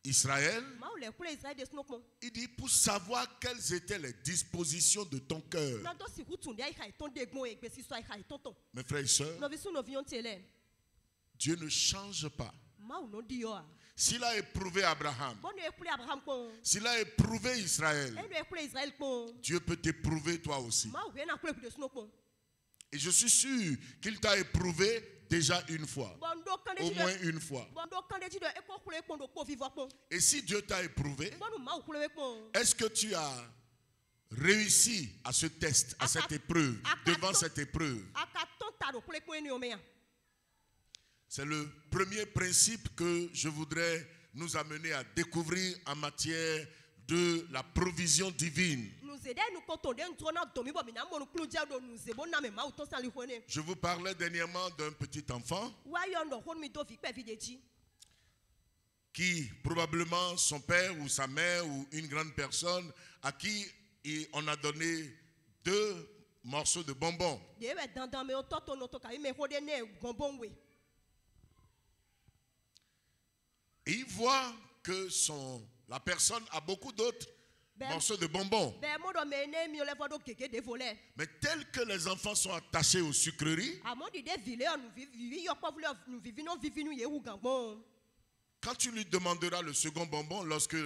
Israël. Ma o le kule Israel de snokpon. Il dit pour savoir quelles étaient les dispositions de ton cœur. Na do si hutun dia ikai ton de gbon egbe si so ikai tonton. Mes frères et sœurs, No visu no vion tele. Dieu ne change pas. Ma o no di yo a. S'il a éprouvé Abraham, Bon e kule Abraham kon. s'il a éprouvé Israël, E no e kule Israel kon. Dieu peut t'éprouver toi aussi. Ma o we na kule de snokpon. Et je suis sûr qu'il t'a éprouvé déjà une fois. Bon do kan Au de moins une fois. Bon do kan de ti do e ko kule ekpon do ko vivre kon. Et si Dieu t'a éprouvé, Bon no ma o kule ekpon. est-ce que tu as réussi à ce test, à cette épreuve, devant cette épreuve? Aka ton ta do kule ekpon eni o me ya. C'est le premier principe que je voudrais nous amener à découvrir en matière de la provision divine. Nous aider nous konton de ntro na domi bo mi na mo nu kulu je do nous e bo na me ma o ton san li hone. Je vous parlais dernièrement d'un petit enfant Wa yo ndo hon mi do fi pe fi de ji. qui, probablement son père ou sa mère ou une grande personne à qui on a donné 2 morceaux de bonbons. De we dandan me o toto no to ka me ho de ne bonbon we. Et il voit que la personne a beaucoup d'autres morceaux de bonbons. Ben mo do me ne mi ole fo do keke de volé. Mais tels que les enfants sont attachés aux sucreries, Amon di de vile nous vivi yo pa vle nous vivi nous ye ou gangbon. quand tu lui demanderas le second bonbon, lorsque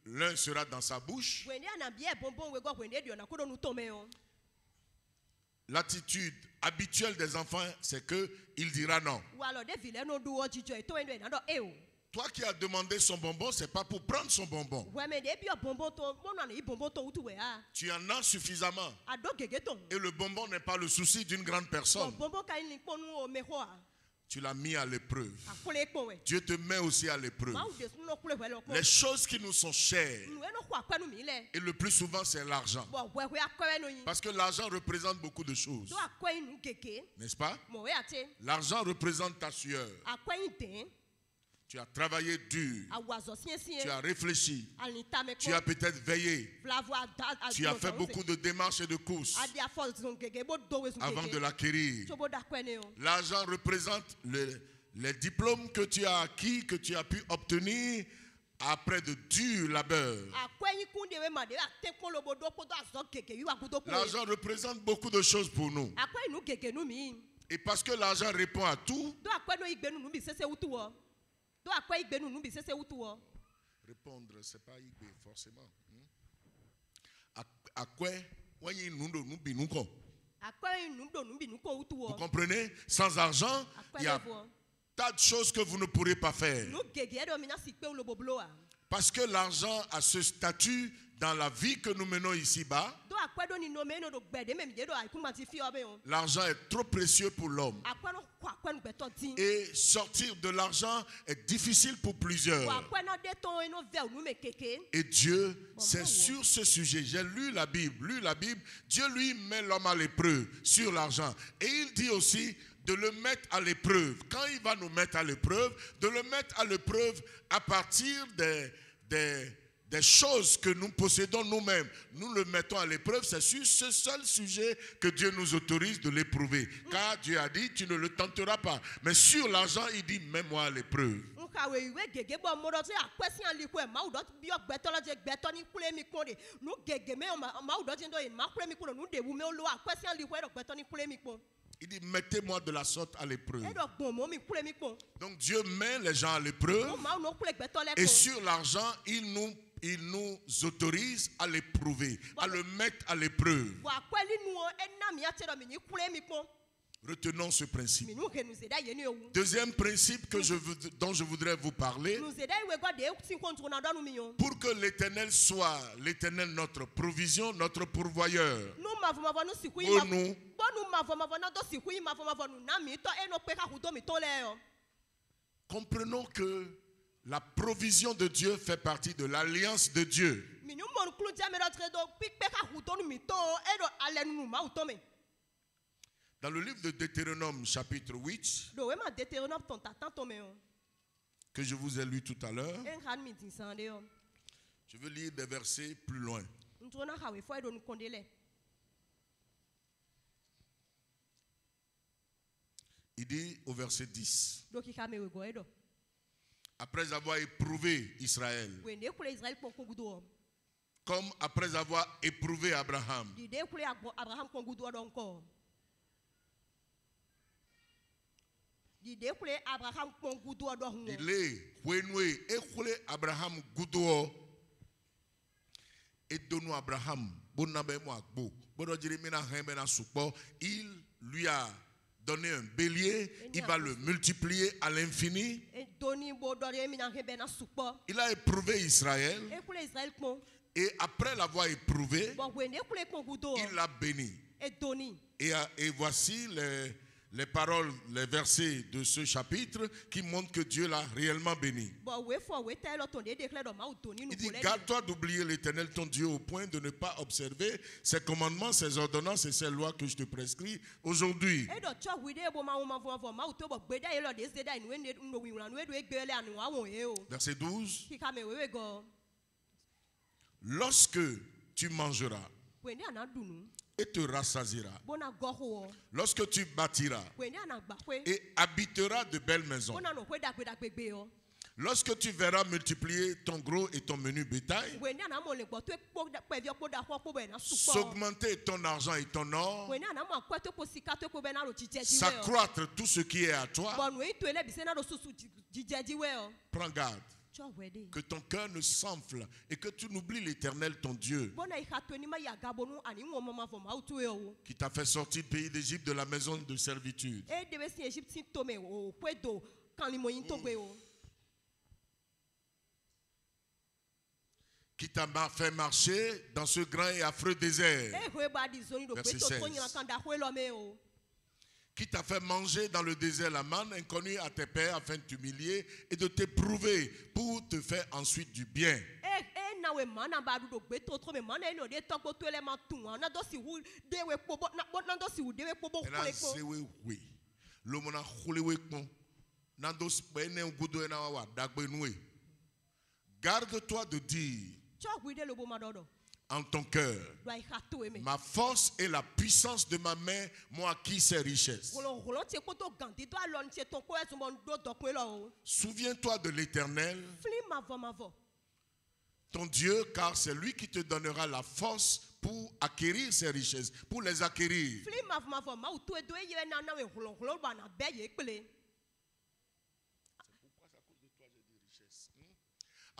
l'un sera dans sa bouche, Wende ana bien bonbon we go wende di ona ko do nous tomber on. l'attitude habituelle des enfants, c'est qu'il dira non. Ou alors de vile no do o jijo e to endo na do e o. Toi qui as demandé son bonbon, c'est pas pour prendre son bonbon. Ouais mais de bi bonbon to mo na ni bonbon to utu we a. Tu en as suffisamment. Ado gege ton. Et le bonbon n'est pas le souci d'une grande personne. Bonbon ka ni ponu o me ho a. Tu l'as mis à l'épreuve. Akole pon we. Dieu te met aussi à l'épreuve. Ma ou de no kule we lo ko. Les choses qui nous sont chères, Nou e no ko akwa nou mi le. et le plus souvent, c'est l'argent. Bon we akwa no yin. Parce que l'argent représente beaucoup de choses. Do akwa yin nou keke. N'est-ce pas? Mo we ate. L'argent représente ta sueur. Akwa yin ten. Tu as travaillé dur. Awazo sien sien. Tu as réfléchi. Alita me Tu as peut-être veillé. Tu as fait beaucoup de démarches et de courses avant de l'acquérir. L'argent représente les diplômes que tu as acquis, que tu as pu obtenir après de durs labeurs. L'argent représente beaucoup de choses pour nous. Et parce que l'argent répond à tout, répondre, c'est pas forcément. À quoi? Vous comprenez? Sans argent, il y a tas de choses que vous ne pourrez pas faire. Parce que l'argent a ce statut dans la vie que nous menons ici-bas. L'argent est trop précieux pour l'homme. Et sortir de l'argent est difficile pour plusieurs. Et Dieu, c'est sur ce sujet. J'ai lu la Bible. Dieu lui met l'homme à l'épreuve sur l'argent. Et il dit aussi de le mettre à l'épreuve. Quand il va nous mettre à l'épreuve, de le mettre à l'épreuve à partir des choses que nous possédons nous-mêmes. Nous le mettons à l'épreuve, c'est sur ce seul sujet que Dieu nous autorise de l'éprouver. Car Dieu a dit, tu ne le tenteras pas. Mais sur l'argent, il dit, mets-moi à l'épreuve. Il dit, mettez-moi de la sorte à l'épreuve. Donc Dieu met les gens à l'épreuve. Et sur l'argent, il nous autorise à l'éprouver, à le mettre à l'épreuve. Retenons ce principe. Deuxième principe dont je voudrais vous parler. Pour que l'Éternel soit l'éternel notre provision, notre pourvoyeur. Pour nous. Comprenons que la provision de Dieu fait partie de l'alliance de Dieu. Dans le livre de Deutéronome chapitre 8, que je vous ai lu tout à l'heure, je veux lire des versets plus loin. Il dit au verset 10, après avoir éprouvé Israël, comme après avoir éprouvé Abraham, il est écoulé Abraham Goudo et donnou Abraham, il lui a donné un bélier, il va le multiplier à l'infini. Il a éprouvé Israël et après l'avoir éprouvé, il l'a béni. Et voici les paroles, les versets de ce chapitre qui montrent que Dieu l'a réellement béni. Il dit, garde-toi d'oublier l'Éternel ton Dieu au point de ne pas observer ses commandements, ses ordonnances et ses lois que je te prescris aujourd'hui. Verset 12. Lorsque tu mangeras et te rassasieras, lorsque tu bâtiras et habiteras de belles maisons, Lorsque tu verras multiplier ton gros et ton menu bétail, s'augmenter ton argent et ton or, s'accroître tout ce qui est à toi, prends garde que ton cœur ne s'enfle et que tu n'oublies l'Éternel ton Dieu qui t'a fait sortir du pays d'Égypte de la maison de servitude. Qui t'a fait marcher dans ce grand et affreux désert. Verset 16. Qui t'a fait manger dans le désert la manne inconnue à tes pères afin de t'humilier et de t'éprouver pour te faire ensuite du bien. Garde-toi de dire en ton cœur, ma force et la puissance de ma main m'ont acquis ces richesses. Souviens-toi de l'Éternel, ton Dieu, car c'est lui qui te donnera la force pour acquérir ces richesses, pour les acquérir.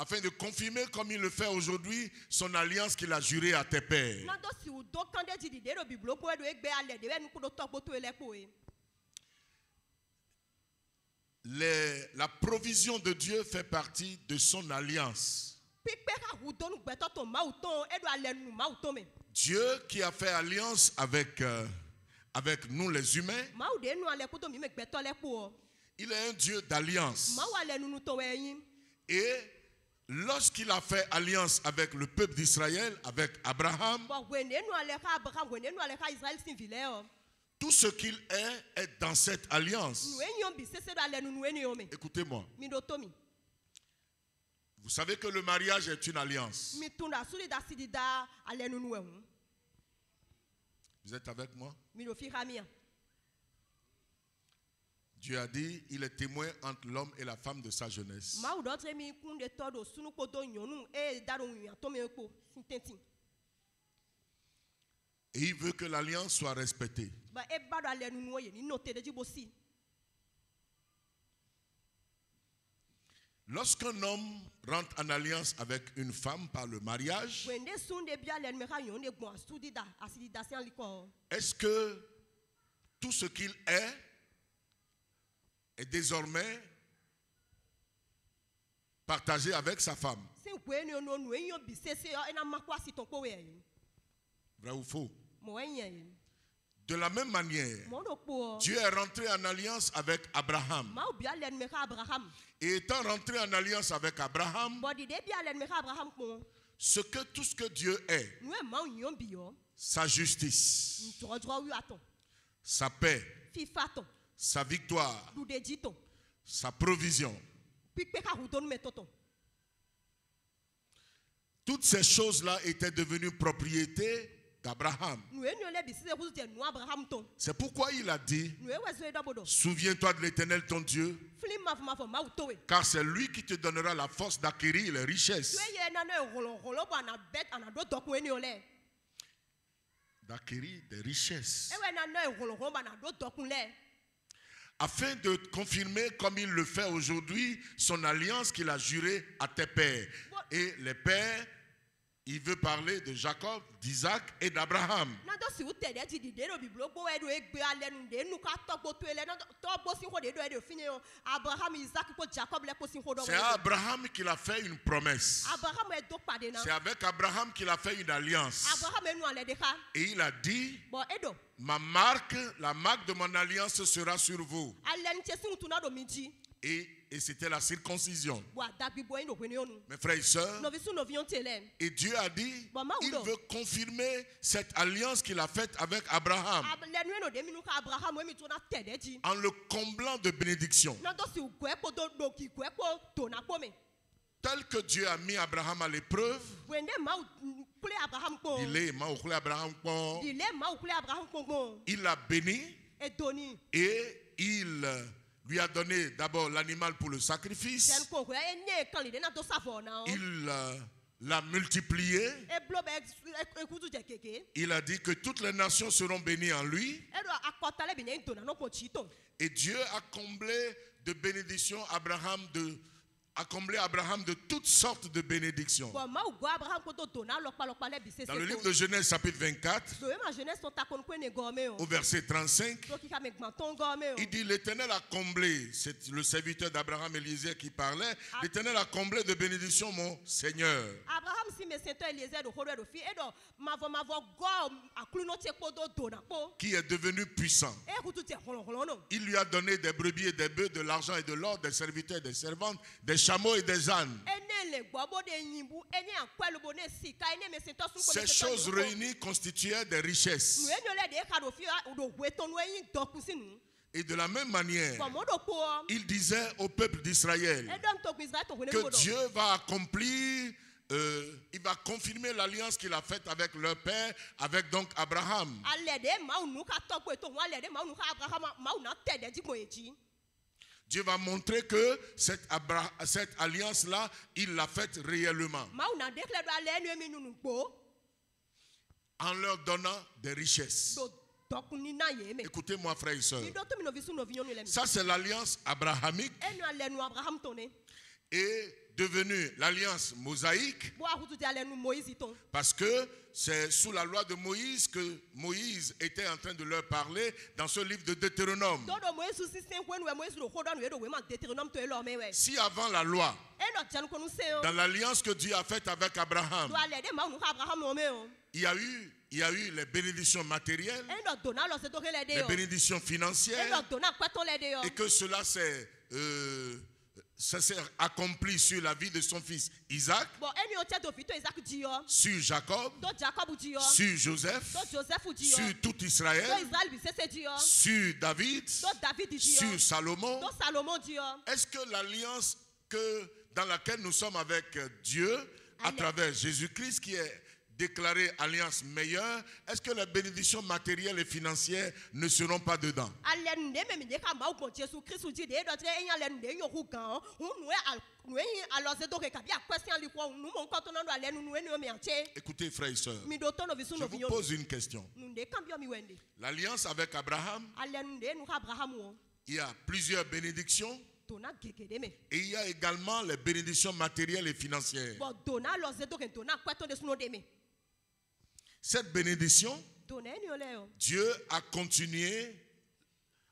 Afin de confirmer comme il le fait aujourd'hui son alliance qu'il a jurée à tes pères. La provision de Dieu fait partie de son alliance. Dieu qui a fait alliance avec nous les humains, il est un Dieu d'alliance. Et lorsqu'il a fait alliance avec le peuple d'Israël, avec Abraham, tout ce qu'il est dans cette alliance. Écoutez-moi. Vous savez que le mariage est une alliance. Vous êtes avec moi? Dieu a dit, il est témoin entre l'homme et la femme de sa jeunesse. Et il veut que l'alliance soit respectée. Lorsqu'un homme rentre en alliance avec une femme par le mariage, est-ce que tout ce qu'il est désormais partagé avec sa femme? Vrai ou faux? De la même manière, Dieu est rentré en alliance avec Abraham. Et étant rentré en alliance avec Abraham, tout ce que Dieu est, sa justice, sa paix, sa victoire, sa provision, toutes ces choses-là étaient devenues propriété d'Abraham. C'est pourquoi il a dit, souviens-toi de l'Éternel ton Dieu, car c'est lui qui te donnera la force d'acquérir les richesses. D'acquérir des richesses. Afin de confirmer, comme il le fait aujourd'hui, son alliance qu'il a jurée à tes pères. Et les pères, il veut parler de Jacob, d'Isaac et d'Abraham. C'est à Abraham qu'il a fait une promesse. C'est avec Abraham qu'il a fait une alliance. Et il a dit, ma marque, la marque de mon alliance sera sur vous. Et c'était la circoncision. Mes frères et sœurs, et Dieu a dit, il veut confirmer cette alliance qu'il a faite avec Abraham en le comblant de bénédictions. Tel que Dieu a mis Abraham à l'épreuve, il l'a béni et il lui a donné d'abord l'animal pour le sacrifice. Jen kon kwe enye kan li de na do savo na. Il l'a multiplié. E blo be ekutu je keke. Il a dit que toutes les nations seront bénies en lui. E do akotale bi ne dona no ko chito. Et Dieu a comblé de bénédictions a comblé Abraham de toutes sortes de bénédictions. Bon ma go Abraham ko do dona lokpa le bi se. Dans le livre de Genèse chapitre 24, Do ma Genèse son ta kon kwe ne gorme o. au verset 35, Do ki ka me gmanton gorme o. il dit l'Éternel a comblé, c'est le serviteur d'Abraham Eliezer qui parlait, l'Éternel a comblé de bénédictions mon Seigneur. Abraham si me sento Eliezer do horo do fi e do mavo go aklu no che ko do dona po. Qui est devenu puissant. E kutu te holon no. Il lui a donné des brebis et des bœufs, de l'argent et de l'or, des serviteurs et des servantes, des chameaux et des ânes. Ces choses réunies constituaient des richesses. Et de la même manière, il disait au peuple d'Israël que Dieu va accomplir, il va confirmer l'alliance qu'il a faite avec leur père, avec donc Abraham. Dieu va montrer que cette alliance-là, il l'a faite réellement. En leur donnant des richesses. Écoutez-moi, frères et sœurs. Ça, c'est l'alliance abrahamique. Et devenue l'alliance mosaïque. Parce que c'est sous la loi de Moïse que Moïse était en train de leur parler dans ce livre de Deutéronome. Si avant la loi, dans l'alliance que Dieu a faite avec Abraham, il y a eu les bénédictions matérielles, les bénédictions financières, et que cela s'est accompli sur la vie de son fils Isaac, sur Jacob, sur Joseph, sur tout Israël, sur David, sur Salomon. Est-ce que l'alliance dans laquelle nous sommes avec Dieu, à travers Jésus-Christ, qui est déclarée alliance meilleure, est-ce que les bénédictions matérielles et financières ne seront pas dedans? Écoutez, frères et sœurs, je vous pose une question. L'alliance avec Abraham, il y a plusieurs bénédictions. Et il y a également les bénédictions matérielles et financières. Cette bénédiction, Dieu a continué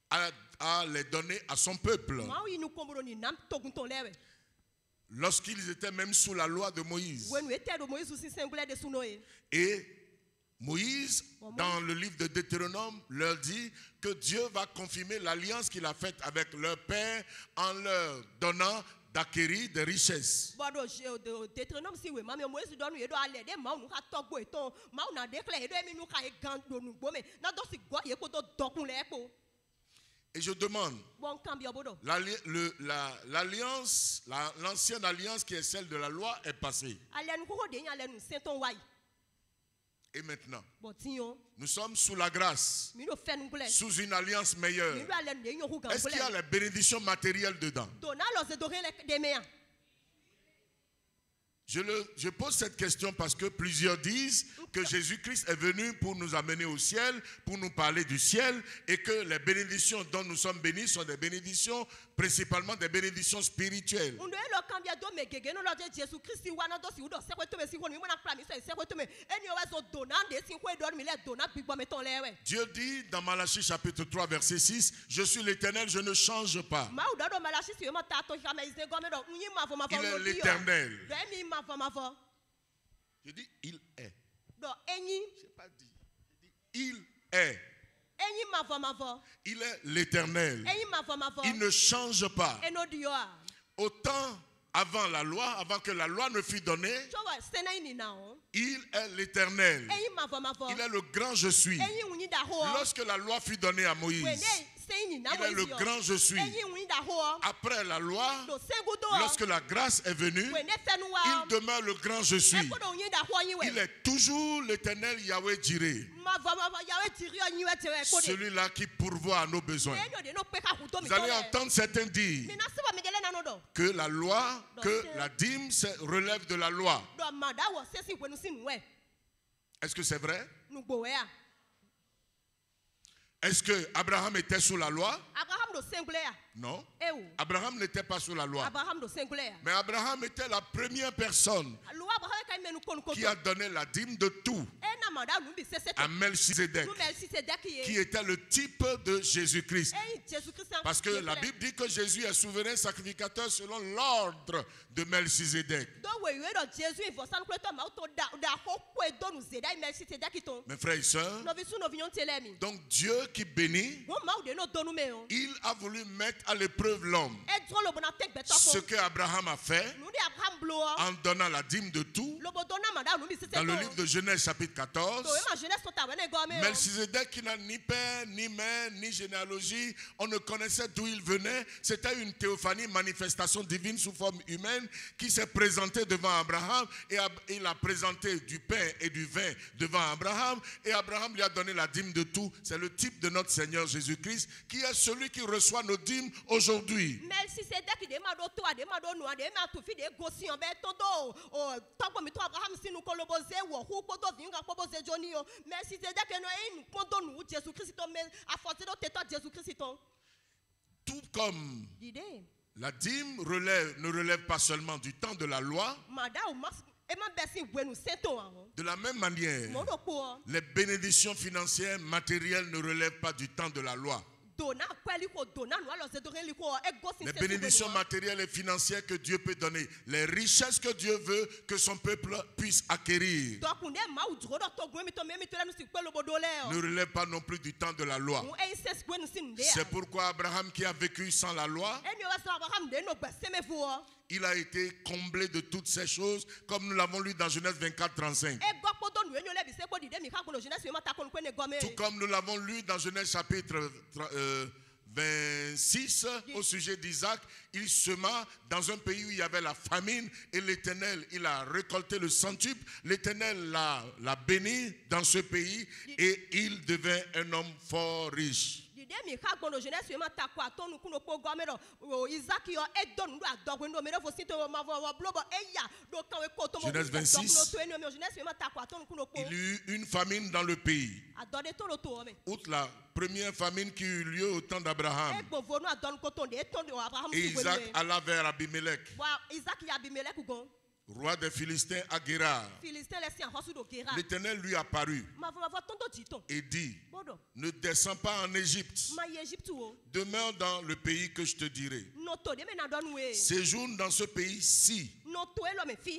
à les donner à son peuple. Lorsqu'ils étaient même sous la loi de Moïse. Et Moïse, dans le livre de Deutéronome, leur dit que Dieu va confirmer l'alliance qu'il a faite avec leur père en leur donnant d'acquérir des richesses. Et je demande, l'ancienne alliance qui est celle de la loi est passée. Et maintenant, nous sommes sous la grâce, sous une alliance meilleure. Est-ce qu'il y a les bénédictions matérielles dedans? Je pose cette question parce que plusieurs disent que Jésus-Christ est venu pour nous amener au ciel, pour nous parler du ciel, et que les bénédictions dont nous sommes bénis sont des bénédictions, principalement des bénédictions spirituelles. Dieu dit dans Malachie chapitre 3 verset 6, je suis l'Éternel, je ne change pas. Il est l'Éternel. Je dis il est. Je n'ai pas dit. Il est. Il est l'Éternel. Il ne change pas. Autant avant la loi, avant que la loi ne fût donnée, il est l'Éternel. Il est le grand je suis. Lorsque la loi fut donnée à Moïse, Il est le grand je suis. Après la loi, lorsque la grâce est venue, il demeure le grand je suis. Il est toujours l'Éternel Yahweh Jireh. Celui-là qui pourvoit à nos besoins. Vous allez entendre certains dire que la loi, que la dîme relève de la loi. Est-ce que c'est vrai? Est-ce que Abraham était sous la loi? Non. Abraham n'était pas sous la loi. Mais Abraham était la première personne qui a donné la dîme de tout à Melchizedek, qui était le type de Jésus-Christ. Parce que la Bible dit que Jésus est souverain sacrificateur selon l'ordre de Melchizedek. Mes frères et sœurs, donc Dieu qui bénit, il a voulu mettre à l'épreuve l'homme. Ce que Abraham a fait en donnant la dîme de tout, dans le livre de Genèse chapitre 14, Melchizedek qui n'a ni père, ni mère, ni généalogie, on ne connaissait d'où il venait. C'était une théophanie, manifestation divine sous forme humaine qui s'est présentée devant Abraham et il a présenté du pain et du vin devant Abraham et Abraham lui a donné la dîme de tout. C'est le type de notre Seigneur Jésus-Christ qui est celui qui reçoit nos dîmes aujourd'hui. Tout comme la dîme ne relève pas seulement du temps de la loi, de la même manière, les bénédictions financières, matérielles ne relèvent pas du temps de la loi. Les bénédictions matérielles et financières que Dieu peut donner, les richesses que Dieu veut que son peuple puisse acquérir, ne relèvent pas non plus du temps de la loi. C'est pourquoi Abraham, qui a vécu sans la loi, il a été comblé de toutes ces choses, comme nous l'avons lu dans Genèse 24, 35. Tout comme nous l'avons lu dans Genèse chapitre 26, au sujet d'Isaac, il sema dans un pays où il y avait la famine et l'Éternel, il a récolté le centuple. L'Éternel l'a béni dans ce pays et il devint un homme fort riche. Genèse 26, il y eut une famine dans le pays. Outre la première famine qui eut lieu au temps d'Abraham. Et Isaac alla vers Abimelech, roi des Philistins à Guérar. L'Éternel lui apparut et dit: ne descends pas en Égypte, demeure dans le pays que je te dirai. Séjourne dans ce pays-ci,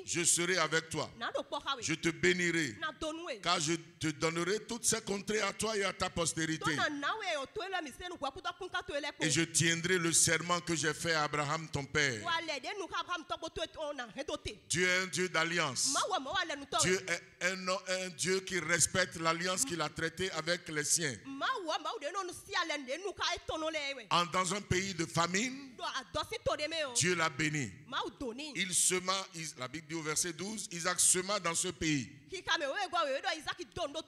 je serai avec toi, je te bénirai, car je te donnerai toutes ces contrées à toi et à ta postérité. Et je tiendrai le serment que j'ai fait à Abraham ton père. Dieu est un Dieu d'alliance. Dieu est un Dieu qui respecte l'alliance qu'il a traitée avec les siens. Dans un pays de famine, Dieu l'a béni. Il sema, la Bible dit au verset 12, Isaac sema dans ce pays. Et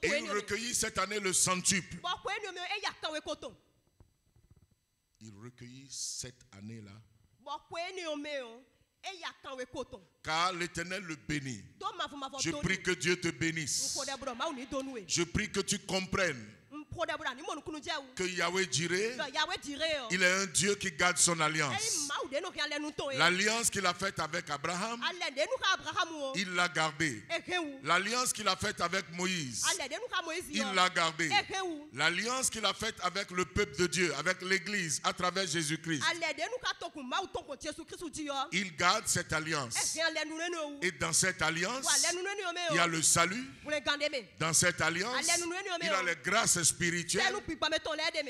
il recueillit cette année le centuple. Il recueillit cette année-là. Car l'Éternel le bénit. Je prie que Dieu te bénisse. Je prie que tu comprennes que Yahweh Jireh, il est un Dieu qui garde son alliance. L'alliance qu'il a faite avec Abraham, il l'a gardée. L'alliance qu'il a faite avec Moïse, il l'a gardée. L'alliance qu'il a faite avec le peuple de Dieu, avec l'Église, à travers Jésus-Christ, il garde cette alliance. Et dans cette alliance, il y a le salut. Dans cette alliance, il y a les grâces spirituelles.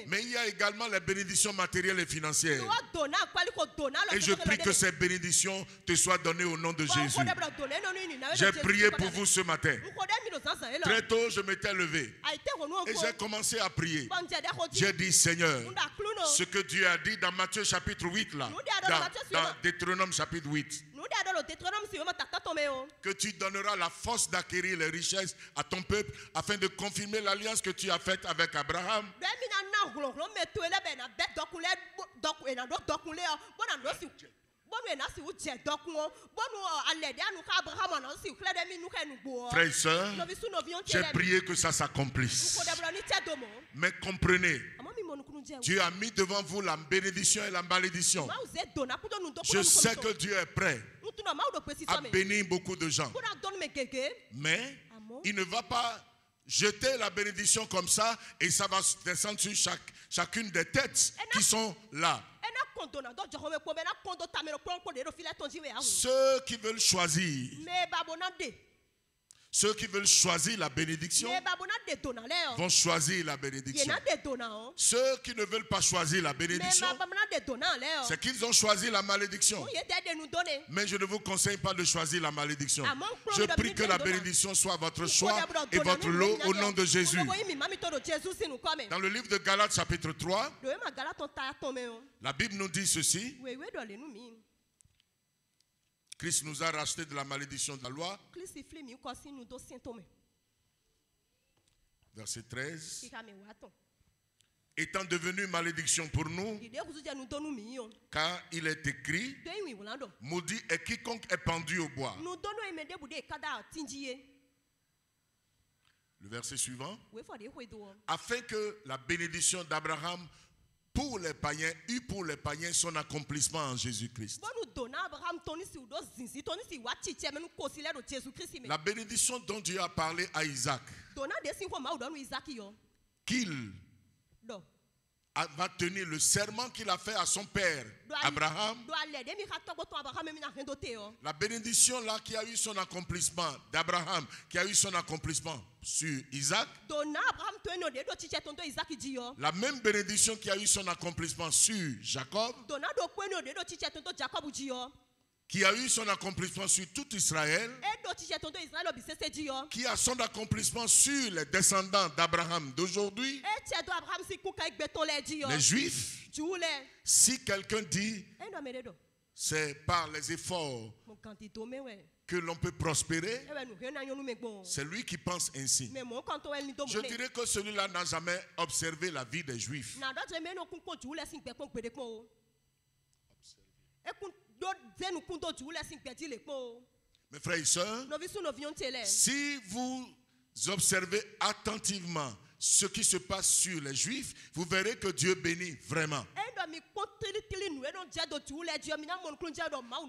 Mais il y a également les bénédictions matérielles et financières. Et je prie que ces bénédictions te soient données au nom de Jésus. J'ai prié pour vous ce matin. Très tôt, je m'étais levé et j'ai commencé à prier. J'ai dit, Seigneur, ce que Dieu a dit dans Matthieu chapitre 8, là, dans Deutéronome chapitre 8, que tu donneras la force d'acquérir les richesses à ton peuple afin de confirmer l'alliance que tu as faite avec Abraham. Frères et sœurs, j'ai prié que ça s'accomplisse. Mais comprenez, Dieu a mis devant vous la bénédiction et la malédiction. Je sais que Dieu est prêt à bénir beaucoup de gens. Mais il ne va pas jeter la bénédiction comme ça et ça va descendre sur chacune des têtes qui sont là. Ceux qui veulent choisir, la bénédiction vont choisir la bénédiction. Ceux qui ne veulent pas choisir la bénédiction, c'est qu'ils ont choisi la malédiction. Mais je ne vous conseille pas de choisir la malédiction. Je prie que la bénédiction soit votre choix et votre lot au nom de Jésus. Dans le livre de Galates chapitre 3, la Bible nous dit ceci. Christ nous a rachetés de la malédiction de la loi. Verset 13. Étant devenu malédiction pour nous, car il est écrit, maudit est quiconque est pendu au bois. Le verset suivant. Afin que la bénédiction d'Abraham pour les païens eut pour les païens son accomplissement en Jésus-Christ. La bénédiction dont Dieu a parlé à Isaac, qu'il va tenir le serment qu'il a fait à son père Abraham. La bénédiction là qui a eu son accomplissement d'Abraham, qui a eu son accomplissement sur Isaac. La même bénédiction qui a eu son accomplissement sur Jacob, qui a eu son accomplissement sur tout Israël, qui a son accomplissement sur les descendants d'Abraham d'aujourd'hui, les Juifs. Si quelqu'un dit c'est par les efforts que l'on peut prospérer, c'est lui qui pense ainsi. Je dirais que celui-là n'a jamais observé la vie des Juifs. Mes frères et sœurs, si vous observez attentivement ce qui se passe sur les Juifs, vous verrez que Dieu bénit vraiment.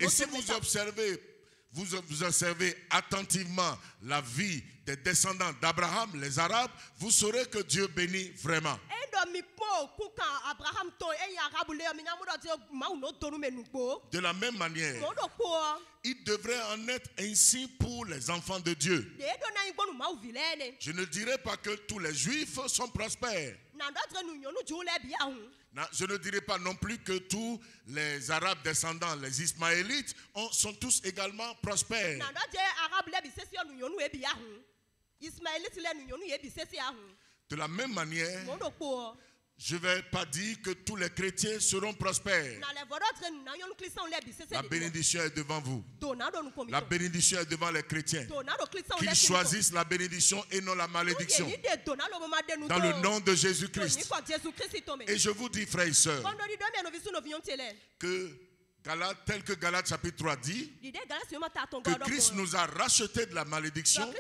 Et si vous observez attentivement la vie des descendants d'Abraham, les Arabes, vous saurez que Dieu bénit vraiment. De la même manière, il devrait en être ainsi pour les enfants de Dieu. Je ne dirais pas que tous les Juifs sont prospères. Je ne dirais pas non plus que tous les Arabes descendants, les Ismaélites, sont tous également prospères. De la même manière, je ne vais pas dire que tous les chrétiens seront prospères. La bénédiction est devant vous. La bénédiction est devant les chrétiens. Qu'ils choisissent la bénédiction et non la malédiction. Dans le nom de Jésus-Christ. Et je vous dis, frères et sœurs, que tel que Galates chapitre 3 dit, que Christ nous a rachetés de la malédiction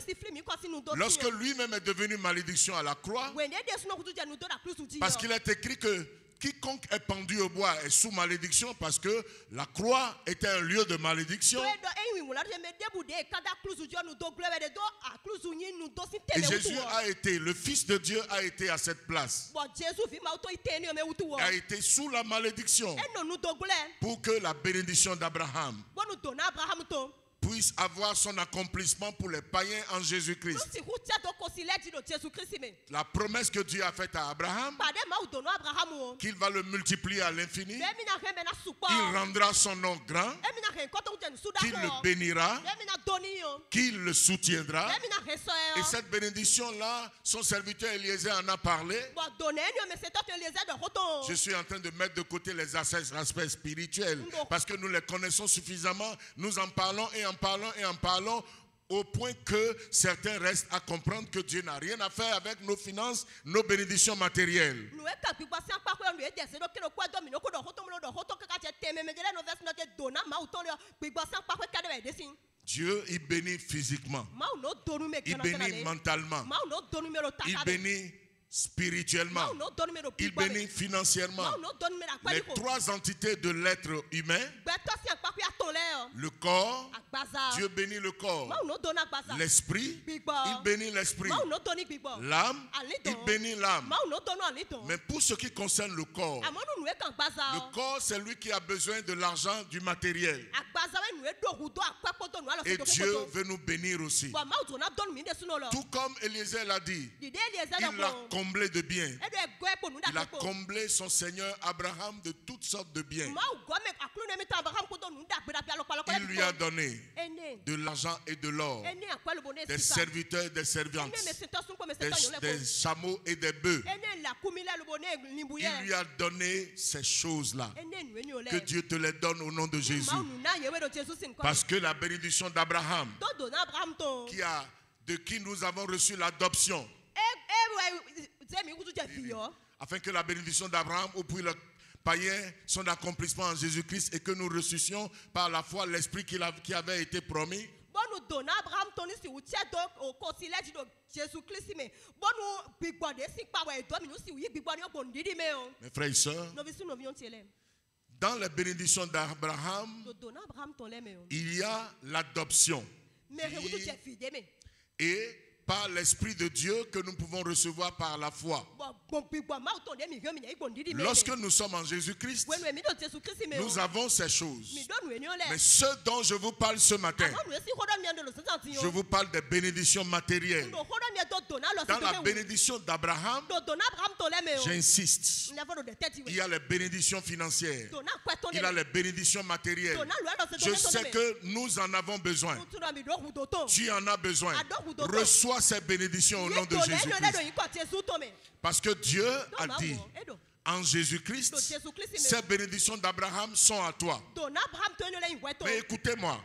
lorsque lui-même est devenu malédiction à la croix, parce qu'il est écrit que quiconque est pendu au bois est sous malédiction, parce que la croix était un lieu de malédiction. Et Jésus a été, le Fils de Dieu a été à cette place. A été sous la malédiction pour que la bénédiction d'Abraham puisse avoir son accomplissement pour les païens en Jésus-Christ. La promesse que Dieu a faite à Abraham, qu'il va le multiplier à l'infini, il rendra son nom grand qu'il le bénira, qu'il le soutiendra. Et cette bénédiction-là, son serviteur Eliezer en a parlé. Je suis en train de mettre de côté les aspects spirituels parce que nous les connaissons suffisamment. Nous en parlons et en parlons et en parlons au point que certains restent à comprendre que Dieu n'a rien à faire avec nos finances, nos bénédictions matérielles. Dieu, il bénit physiquement, il bénit mentalement, il bénit spirituellement, il bénit financièrement. Les trois entités de l'être humain, le corps, Dieu bénit le corps. L'esprit, il bénit l'esprit. L'âme, il bénit l'âme. Mais pour ce qui concerne le corps, c'est lui qui a besoin de l'argent, du matériel. Et Dieu veut nous bénir aussi. Tout comme Eliezer l'a dit, il l'a comblé de biens. Il a comblé son Seigneur Abraham de toutes sortes de biens. Il lui a donné de l'argent et de l'or, des serviteurs et des servantes, des chameaux et des bœufs. Il lui a donné ces choses-là. Que Dieu te les donne au nom de Jésus. Parce que la bénédiction d'Abraham, de qui nous avons reçu l'adoption, afin que la bénédiction d'Abraham ou puis le païen, son accomplissement en Jésus-Christ, et que nous ressuscitions par la foi l'esprit qui avait été promis. Mes frères et sœurs, dans la bénédiction d'Abraham, il y a l'adoption. Et par l'Esprit de Dieu que nous pouvons recevoir par la foi. Lorsque nous sommes en Jésus-Christ, nous avons ces choses. Mais ce dont je vous parle ce matin, je vous parle des bénédictions matérielles. Dans la bénédiction d'Abraham, j'insiste, il y a les bénédictions financières, il y a les bénédictions matérielles. Je sais que nous en avons besoin. Tu en as besoin. Reçois ces bénédictions au nom de Jésus-Christ. Parce que Dieu a dit en Jésus-Christ, ces bénédictions d'Abraham sont à toi. Mais écoutez-moi,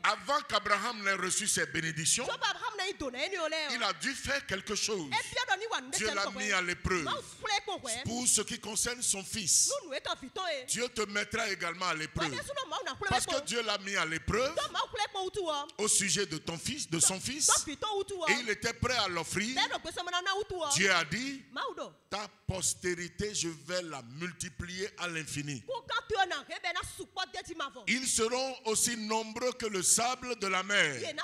avant qu'Abraham n'ait reçu ces bénédictions, il a dû faire quelque chose. Dieu l'a mis à l'épreuve. Pour ce qui concerne son fils, Dieu te mettra également à l'épreuve. Parce que Dieu l'a mis à l'épreuve au sujet de ton fils, de son fils, et il était prêt à l'offrir. Dieu a dit, ta postérité, je vais la multiplier à l'infini. Ils seront aussi nombreux que le sable de la mer.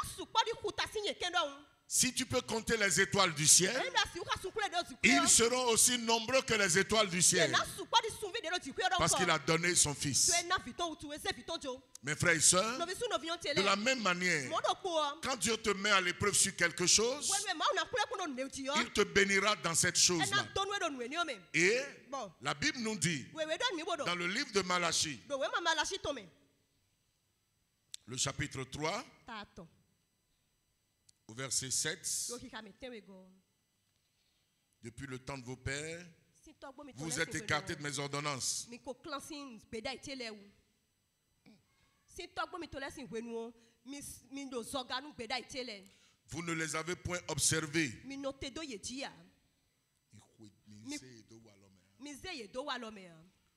Si tu peux compter les étoiles du ciel, ils seront aussi nombreux que les étoiles du ciel. Parce qu'il a donné son fils. Mes frères et sœurs, de la même manière, quand Dieu te met à l'épreuve sur quelque chose, il te bénira dans cette chose-là. Et la Bible nous dit, dans le livre de Malachie, le chapitre 3, au verset 7, depuis le temps de vos pères, vous êtes écartés de mes ordonnances. Vous ne les avez point observées.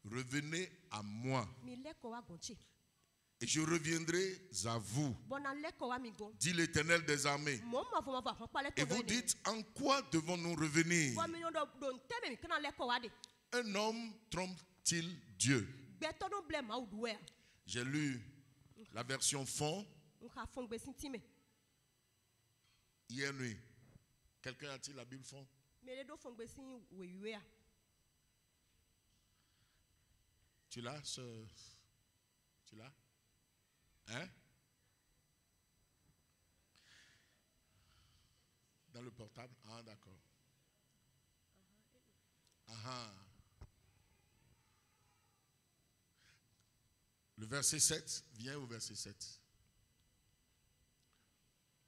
Revenez à moi. Et je reviendrai à vous, dit l'Éternel des armées. Et vous dites, en quoi devons-nous revenir? Un homme trompe-t-il Dieu? J'ai lu la version fond hier nuit. Quelqu'un a-t-il la Bible fond? Tu l'as, tu l'as? Hein? Dans le portable? Ah, d'accord. Le verset 7, viens au verset 7.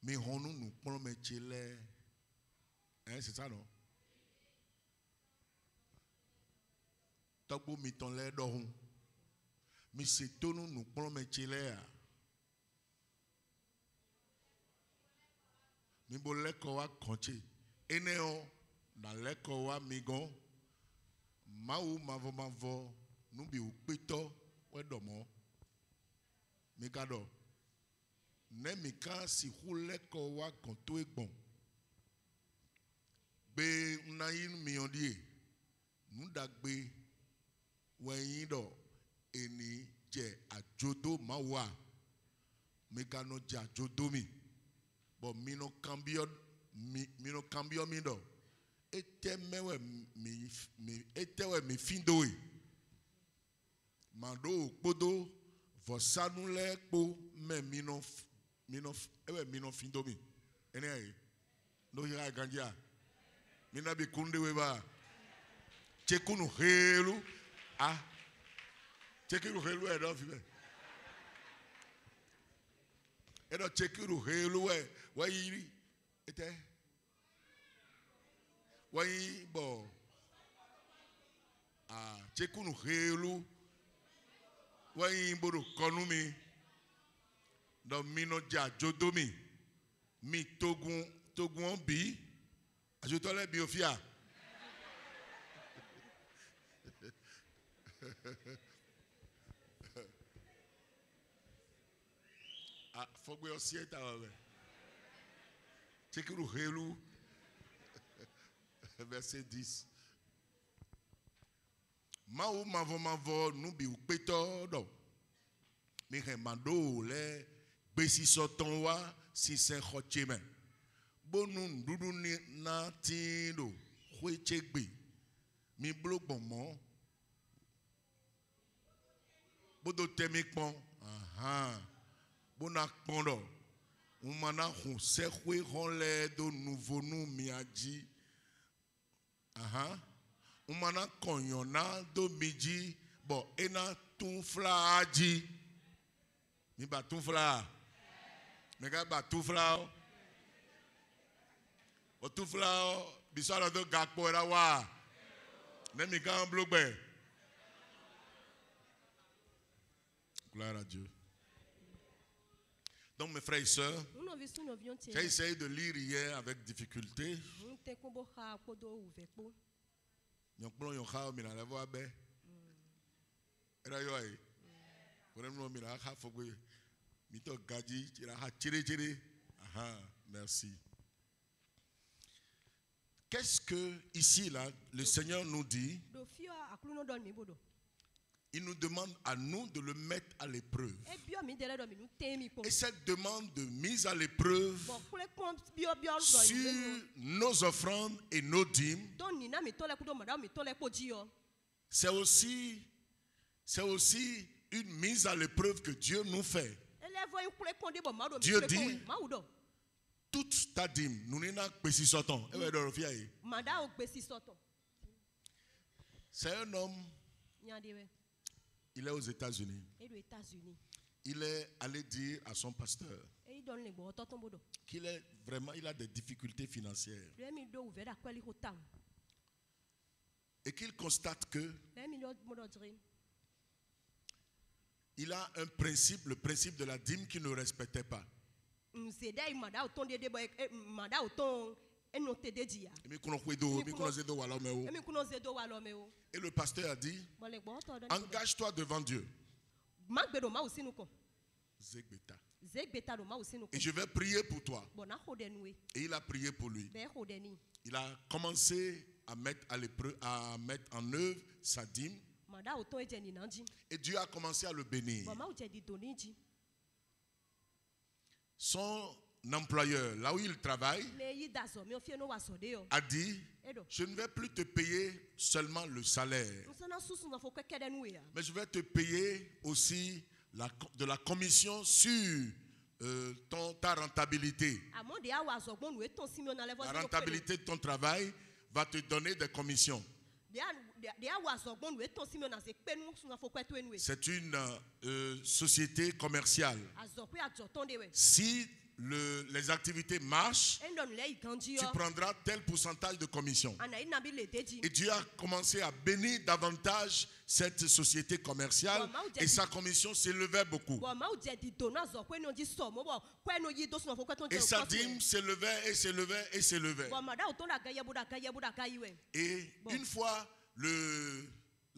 Mais on nous promet hein, c'est ça non? Togbo mi ton le dohun. Mais c'est tout nous promet mi bo leko wa konche. Eneo na leko wa migon. Maou mavo nous bi ukpito we domo. Mikado. Ne mika si leko wa konto egbon. Be unayin miyondie. Nou dagbe wenyin do eni je ajodo mawa. Mikano je ajodo mi. Bon mino cambio mi do. Ete mewe mi findoi. Mando podo vosanu le po me mino findomi. Ene no hira gandia. Mina bi kunde weba. Chekunu helu. Ah. Chekunu helu e do fibe. E do chekunu helu e wa yiri ete. Wa yi bo. Ah, chekunu helu. Wa yi bodo konumi. Do mino ja jodomi. Mi togun bi. Ajotole biofia. Ah, fogwe osieta wawe. Chekiru helu. Verset 10. Maou mavo nubi ukpeto do. Mi mando le besi soton wa si sen khocheme. Bonun dudu ni na tindo khwechegbe. Mi blok bonmon. Bodo temikpon. Aha. Bonak pondo. Umana khon sekhwe khon le do nouveau nou miaji. Aha. Umana konyona do miji. Bon, ena tunfla aji. Mi ba tunfla. Mega ba tunfla. O tunfla bisala do gakpo era wa. Nemi kan blogbe. Gloire à Dieu. Donc mes frères et sœurs, j'ai essayé de lire hier avec difficulté. Merci. Qu'est-ce que ici là le Seigneur nous dit? Il nous demande à nous de le mettre à l'épreuve. Et cette demande de mise à l'épreuve sur nos offrandes et nos dîmes, c'est aussi une mise à l'épreuve que Dieu nous fait. Dieu dit, toute ta dîme, nous n'avons pas si sortant. C'est un homme. Il est aux États-Unis. Il est allé dire à son pasteur qu'il est vraiment, il a des difficultés financières. Et qu'il constate que il a un principe, le principe de la dîme qu'il ne respectait pas. Et le pasteur a dit, engage-toi devant Dieu. Et je vais prier pour toi. Et il a prié pour lui. Il a commencé à mettre en œuvre sa dîme. Et Dieu a commencé à le bénir. Son employeur, là où il travaille, a dit, je ne vais plus te payer seulement le salaire, mais je vais te payer aussi de la commission sur ta rentabilité. La rentabilité de ton travail va te donner des commissions. C'est une société commerciale. Si les activités marchent, tu prendras tel pourcentage de commission. Et Dieu a commencé à bénir davantage cette société commerciale et sa commission s'élevait beaucoup. Et sa dîme s'élevait et s'élevait et s'élevait. Et une fois,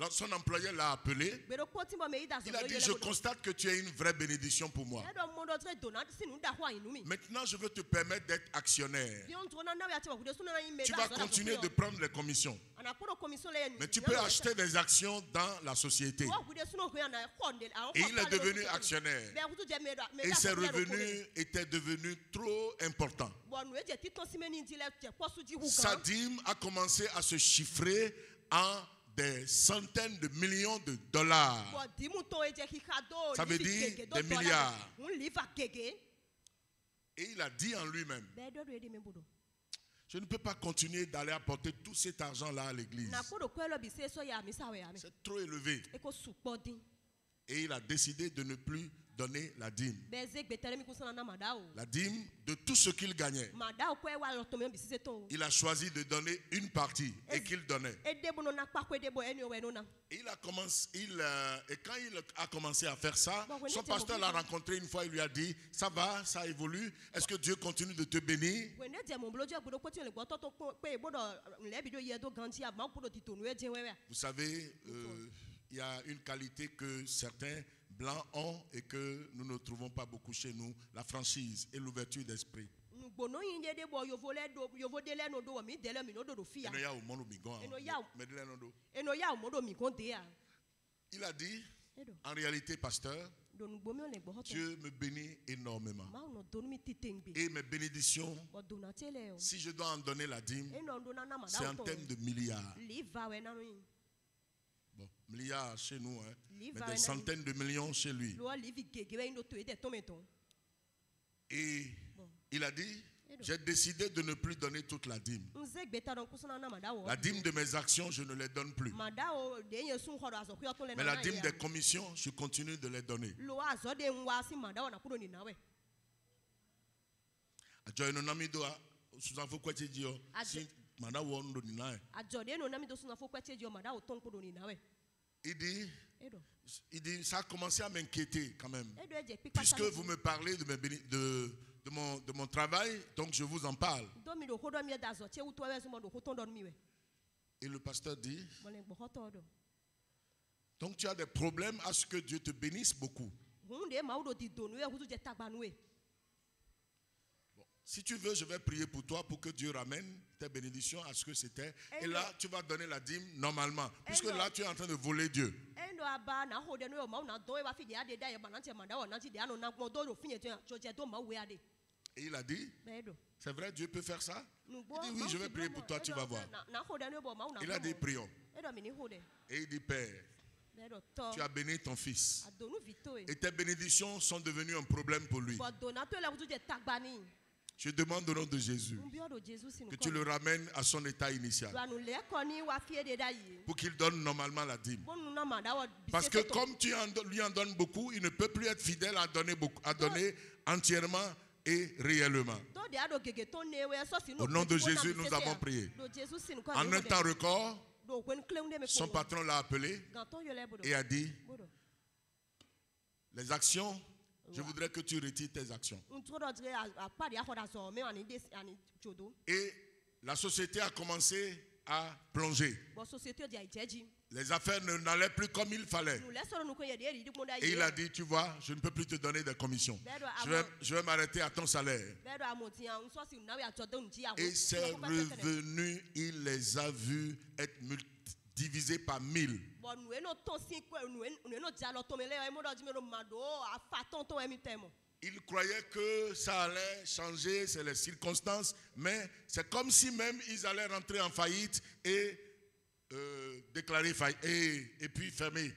son employeur l'a appelé. Il a dit, je constate que tu es une vraie bénédiction pour moi. Maintenant, je veux te permettre d'être actionnaire. Tu vas continuer de prendre les commissions. Mais tu peux acheter des actions dans la société. Et il est devenu actionnaire. Et ses revenus étaient devenus trop importants. Sa dîme a commencé à se chiffrer en des centaines de millions de dollars. Ça veut dire des milliards. Et il a dit en lui-même, je ne peux pas continuer d'aller apporter tout cet argent-là à l'église. C'est trop élevé. Et il a décidé de ne plus donner la dîme. La dîme de tout ce qu'il gagnait. Il a choisi de donner une partie et qu'il donnait. Et quand il a commencé à faire ça, son pasteur l'a rencontré une fois, il lui a dit, ça va, ça évolue, est-ce que Dieu continue de te bénir? Vous savez, il y a une qualité que certains blancs ont et que nous ne trouvons pas beaucoup chez nous, la franchise et l'ouverture d'esprit. Il a dit, en réalité, pasteur, Dieu me bénit énormément. Et mes bénédictions, si je dois en donner la dîme, c'est en termes de milliards. Bon, milliards chez nous, hein, mais des centaines de millions chez lui. Et il a dit, j'ai décidé de ne plus donner toute la dîme. La dîme de mes actions, je ne les donne plus. Mais la dîme des commissions, je continue de les donner. Il dit, ça a commencé à m'inquiéter quand même. Puisque vous me parlez de mon travail, donc je vous en parle. Et le pasteur dit, donc tu as des problèmes à ce que Dieu te bénisse beaucoup. Si tu veux, je vais prier pour toi pour que Dieu ramène tes bénédictions à ce que c'était. Et là, tu vas donner la dîme normalement. Puisque là, tu es en train de voler Dieu. Et il a dit, c'est vrai, Dieu peut faire ça? Il dit, oui, je vais prier pour toi, tu vas voir. Il a dit, prions. Et il dit, Père, tu as béni ton fils. Et tes bénédictions sont devenues un problème pour lui. Je demande au nom de Jésus que tu le ramènes à son état initial pour qu'il donne normalement la dîme. Parce que comme tu lui en donnes beaucoup, il ne peut plus être fidèle à donner entièrement et réellement. Au nom de Jésus, nous avons prié. En un temps record, son patron l'a appelé et a dit, les actions, je voudrais que tu retires tes actions. Et la société a commencé à plonger. Les affaires n'allaient plus comme il fallait. Et il a dit, tu vois, je ne peux plus te donner des commissions. Je vais m'arrêter à ton salaire. Et ses revenus, il les a vus être divisés par 1000. Il croyait que ça allait changer, c'est les circonstances, mais c'est comme si même ils allaient rentrer en faillite et déclarer faillite et puis fermer.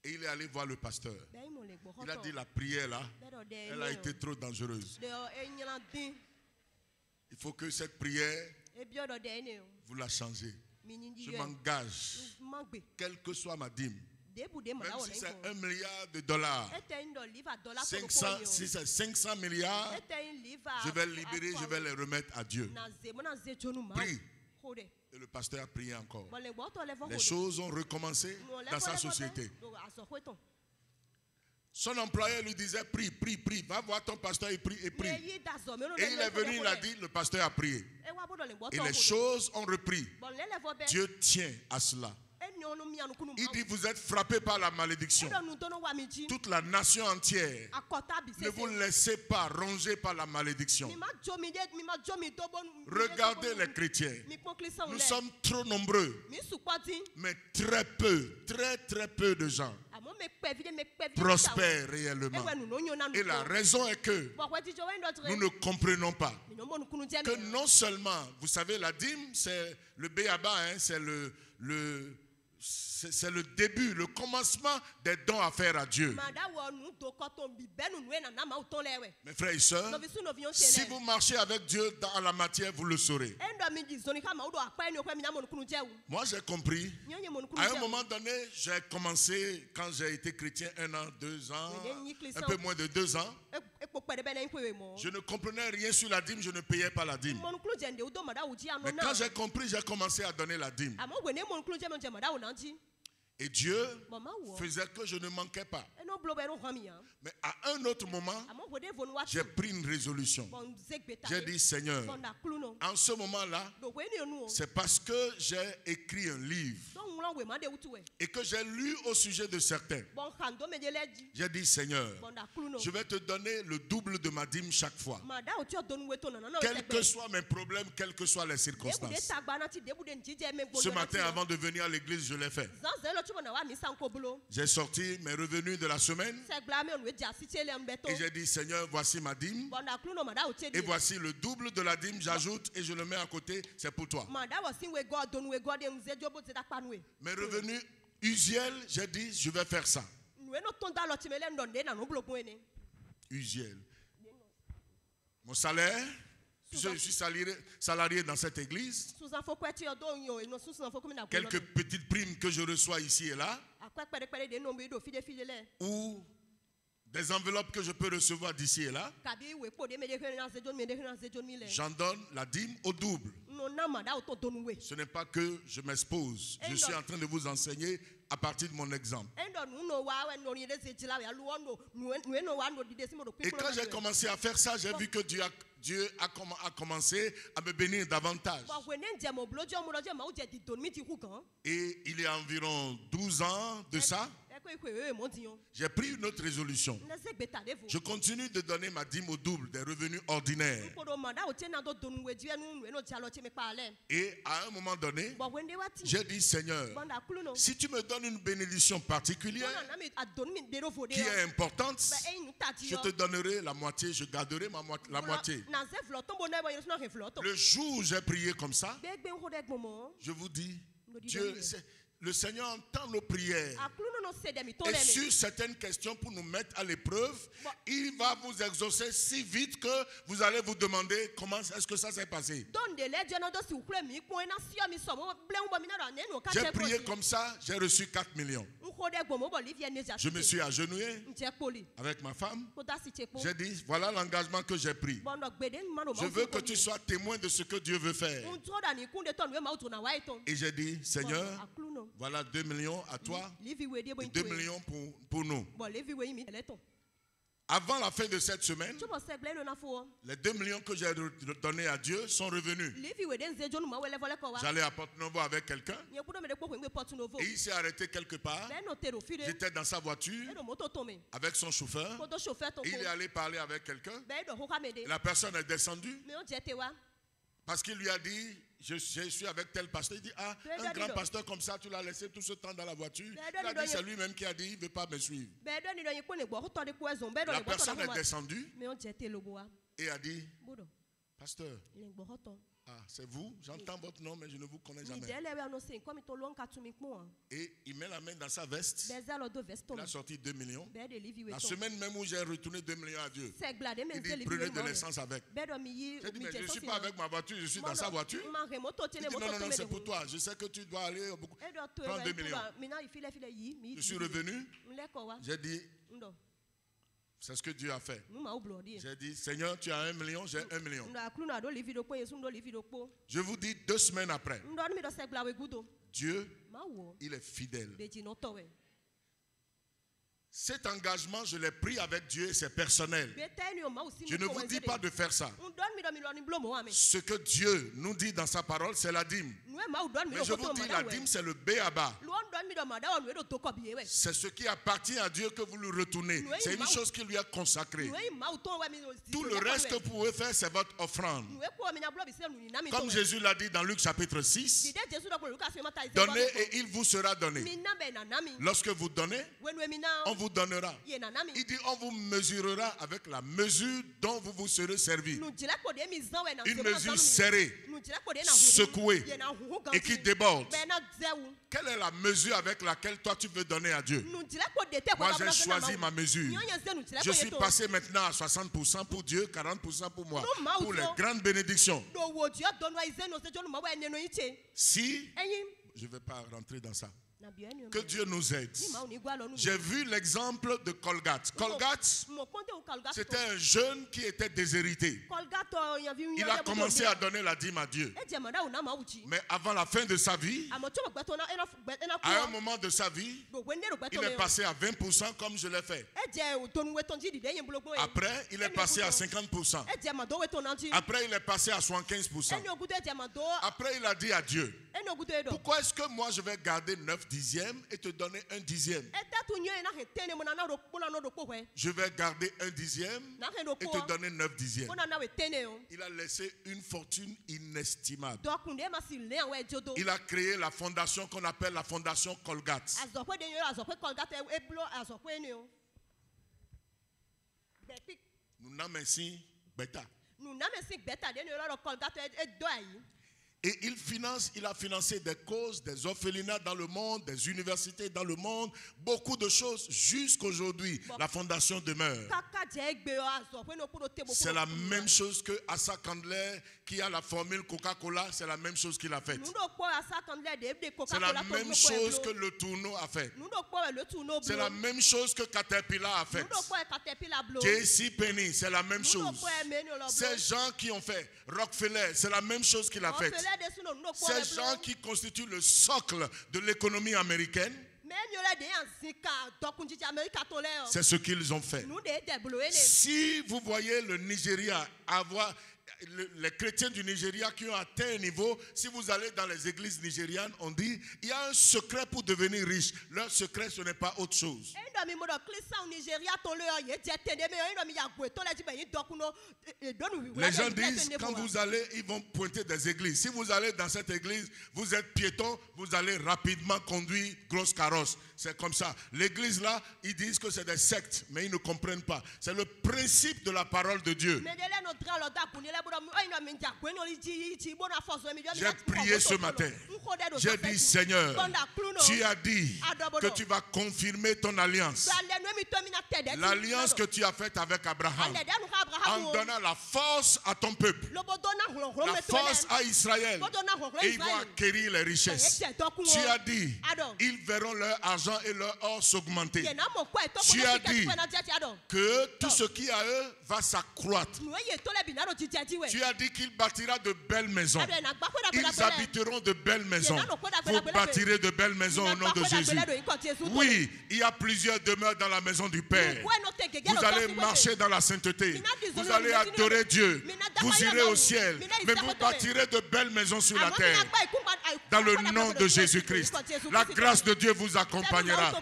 Et il est allé voir le pasteur. Il a dit, la prière là, elle a été trop dangereuse. Il faut que cette prière, ebi odo de ene o vous la changez. mini Je di m'engage, magbe quelle que soit ma dîme, debu de même mala si wona c'est ko 1 milliard de dollars, ete ndo liver dollar 500, si c'est 500 milliards, ete liver je vais libérer, je vais les remettre à Dieu. na ze mo na ze jonu ma Prie. hode Et le pasteur a prié encore. bon le gbo to le fo Les choses ont recommencé dans sa société. Son employeur lui disait, prie, prie, prie. Va voir ton pasteur et prie, et prie. Et il est venu, il a dit, le pasteur a prié. Et les choses ont repris. Dieu tient à cela. Il dit, vous êtes frappés par la malédiction. Toute la nation entière. Ne vous laissez pas ronger par la malédiction. Regardez les chrétiens. Nous sommes trop nombreux, mais très peu, très peu de gens prospèrent réellement. Et la raison est que nous ne comprenons pas que non seulement, vous savez, la dîme, c'est le béaba, hein, c'est le début, le commencement des dons à faire à Dieu. Mes frères et sœurs, si vous marchez avec Dieu dans la matière, vous le saurez. Moi, j'ai compris. À un moment donné, j'ai commencé, quand j'ai été chrétien, 1 an, 2 ans, un peu moins de 2 ans. Je ne comprenais rien sur la dîme, je ne payais pas la dîme. Mais quand j'ai compris, j'ai commencé à donner la dîme. Et Dieu faisait que je ne manquais pas. Mais à un autre moment, j'ai pris une résolution. J'ai dit, Seigneur, en ce moment-là, c'est parce que j'ai écrit un livre et que j'ai lu au sujet de certains. J'ai dit, Seigneur, je vais te donner le double de ma dîme chaque fois. Quels que soient mes problèmes, quelles que soient les circonstances. Ce matin, avant de venir à l'église, je l'ai fait. J'ai sorti mes revenus de la semaine et j'ai dit, Seigneur, voici ma dîme et voici le double de la dîme, j'ajoute et je le mets à côté, c'est pour toi. Mes revenus usuels, j'ai dit, je vais faire ça. Usuel. Mon salaire, puisque je suis salarié dans cette église, quelques petites primes que je reçois ici et là, ou des enveloppes que je peux recevoir d'ici et là, j'en donne la dîme au double. Ce n'est pas que je m'expose, je suis en train de vous enseigner à partir de mon exemple. Et quand j'ai commencé à faire ça, j'ai vu que Dieu a commencé à me bénir davantage. Et il y a environ 12 ans de ça, j'ai pris une autre résolution. Je continue de donner ma dîme au double des revenus ordinaires. Et à un moment donné, j'ai dit, Seigneur, si tu me donnes une bénédiction particulière qui est importante, je te donnerai la moitié, je garderai la moitié. Le jour où j'ai prié comme ça, je vous dis, le Seigneur entend nos prières. Et sur certaines questions pour nous mettre à l'épreuve, il va vous exaucer si vite que vous allez vous demander comment est-ce que ça s'est passé. J'ai prié comme ça, j'ai reçu 4 millions. Je me suis agenouillé avec ma femme. J'ai dit, voilà l'engagement que j'ai pris. Je veux que tu sois témoin de ce que Dieu veut faire. Et j'ai dit, Seigneur, voilà 2 millions à toi et 2 millions pour nous. Avant la fin de cette semaine, les 2 millions que j'ai donnés à Dieu sont revenus. J'allais à Porto Novo avec quelqu'un et il s'est arrêté quelque part. J'étais dans sa voiture avec son chauffeur et il est allé parler avec quelqu'un. La personne est descendue parce qu'il lui a dit, je suis avec tel pasteur. Il dit, ah, un grand pasteur comme ça, tu l'as laissé tout ce temps dans la voiture. Il a dit, c'est lui-même qui a dit, il ne veut pas me suivre. La personne est descendue et a dit, pasteur, Ah, c'est vous? J'entends votre nom, mais je ne vous connais Mi jamais. dele we no se komi to lo nka tumi kpo an. Et il met la main dans sa veste. Beza lo do vesto. Il a sorti 2 millions. Be de livi we La to. semaine même où j'ai retourné 2 millions à Dieu, Se glade il men dit ze livi prenez we de mo. l'essence avec. Be do mi yi J'ai dit, mi mais je je ne so suis si pas avec ma voiture, je suis dans sa voiture. Ma remoto Il tene dit, moto non, to me c'est de pour hu. toi. Je sais que tu dois aller beaucoup. E do to Prends 2 we millions. to mi na ifile file yi mi. Je suis revenu. Mle ko wa. J'ai dit, Ndo. c'est ce que Dieu a fait. Mu ma o blodi. J'ai dit, Seigneur, tu as 1 million, j'ai 1 million. Ndo aklu na do livi do po yesu ndo livi do po. Je vous dis 2 semaines après, Ndo mi do se gla we gudo. Dieu, Ma wo. il est fidèle. Be ji no to we. Cet engagement, je l'ai pris avec Dieu et c'est personnel. Be te ni o ma o si Je ne vous dis pas de faire ça. Ndo mi do mi lo ni blo mo wa me. Ce que Dieu nous dit dans sa parole, c'est la dîme. Nu e ma o do mi Mais do je ko vous to dis, ma la da we. dîme, c'est le béaba. Lu on do mi do ma da o nu e do to ko bi we. C'est ce qui appartient à Dieu que vous lui retournez. C'est une chose qui lui est consacrée. Nu e ma o to we mi o si. Tout le reste que vous pouvez faire, c'est votre offrande. Nu e ko mi na blo bi se nu ni na mi to. Comme Jésus l'a dit dans Luc chapitre 6, Dide Jésus do ko Lucas ma ta ise. donnez et il vous sera donné. Mi na be na na mi. Lorsque vous donnez, We nu e mi na. on vous donnera. Ye na na mi. Il dit, on vous mesurera avec la mesure dont vous vous serez servi. Nu jile ko de mi zan we na. Une mesure serrée, Nu jile ko de na hu. secouée Ye na hu gan. et qui déborde. Be na zewu. Quelle est la mesure avec laquelle toi tu veux donner à Dieu? Nu jile ko de te ko Moi, ka j'ai bla choisi ma mesure. Nyo ye ze nu jile Je ko suis ye to. passé maintenant à 60% pour Dieu, 40% pour moi. Non, ma Pour les auto. grandes bénédictions. Do wo Dieu don wa ise no se jo nu ma wa ene no iche. Si, Eyin. je ne vais pas rentrer dans ça. Na bi enu. Que Dieu nous aide. Ni ma o ni gwa lo nu. J'ai vu l'exemple de Colgate. Colgate, Mo konte o Colgate. c'était un jeune qui était déshérité. Colgate yan vi Il a commencé à donner la dîme à Dieu. E je ma da o na ma uchi. Mais avant la fin de sa vie, Amo cho gbe to na ena à un ku. moment de sa vie, Do we ne ro gbe to il est me. passé à 20% comme je l'ai fait. E je o to nu we ton ji dide yin blogbo e. Après, il est passé à 50%. E je ma do we to na ji. Après, il est passé à 75%. Eni ogudo e je ma do. Après, il a dit à Dieu, Eni ogudo e do. pourquoi est-ce que moi je vais garder 9 dixièmes et te donner 1 dixième? E ta tu nyo e na he tene mo na na ro po na no do po we. Je vais garder 1 dixième Na he do et po. te donner 9 dixièmes. Po na na we tene o. Il a laissé une fortune inestimable. Do kun de ma si le an we jodo. Il a créé la fondation qu'on appelle la fondation Colgate. Azokwe de yo azokwe Colgate e blo azokwe ni o. Be pik Nous n'avons ainsi bêta. nu na me si beta de yo ro Colgate e do ayi. Et il a financé des causes, des orphelinats dans le monde, des universités dans le monde, beaucoup de choses jusqu'aujourd'hui. La fondation demeure. Kaka je gbe o azokwe no po do te bo. C'est la même chose que Asa Candler qui a la formule Coca-Cola, c'est la même chose qu'il a faite. Nu do po asa kan le de C'est Coca-Cola la même chose que le tourneau a fait. Nu do po le tu no blo. C'est la même chose que Caterpillar a Nu fait. do po Caterpillar blo. J.C. Penney, c'est la même Nu do chose. po me ni lo blo. Ces gens qui ont fait Rockefeller, c'est la même chose qu'il a On fait. fait de su no nu do po Ces gens qui constituent le socle de l'économie américaine, me ni le de yan zika dokun jiji America to le o. c'est ce qu'ils ont fait. Nu de blo ele. Si vous voyez le Nigeria avoir les chrétiens du Nigeria qui ont atteint un niveau, si vous allez dans les églises nigérianes, on dit il y a un secret pour devenir riche. Leur secret, ce n'est pas autre chose. Endo mi mo do klisa o Nigeria to le o ye je tende me endo mi ya gwe to le ji be yin dokun no do nu. Les gens disent, quand vous allez, ils vont pointer des églises. Si vous allez dans cette église, vous êtes piéton, vous allez rapidement conduire grosse carrosse. C'est comme ça. L'église là, ils disent que c'est des sectes, mais ils ne comprennent pas. C'est le principe de la parole de Dieu. J'ai prié ce matin. J'ai dit, Seigneur, tu as dit que tu vas confirmer ton alliance. L'alliance que tu as faite avec Abraham, en donnant la force à ton peuple, la force à Israël, et ils vont acquérir les richesses. Tu as dit, ils verront leur argent et leur or s'augmenter. Tu as dit que tout ce qui est à eux va s'accroître. Tu as dit qu'il bâtira de belles maisons. Ils habiteront de belles maisons. Vous bâtirez de belles maisons au nom de Jésus. Oui, il y a plusieurs demeures dans la maison du Père. Vous allez marcher dans la sainteté. Vous allez adorer Dieu. Vous irez au ciel. Mais vous bâtirez de belles maisons sur la terre. Dans le nom de Jésus-Christ. La grâce de Dieu vous accompagnera.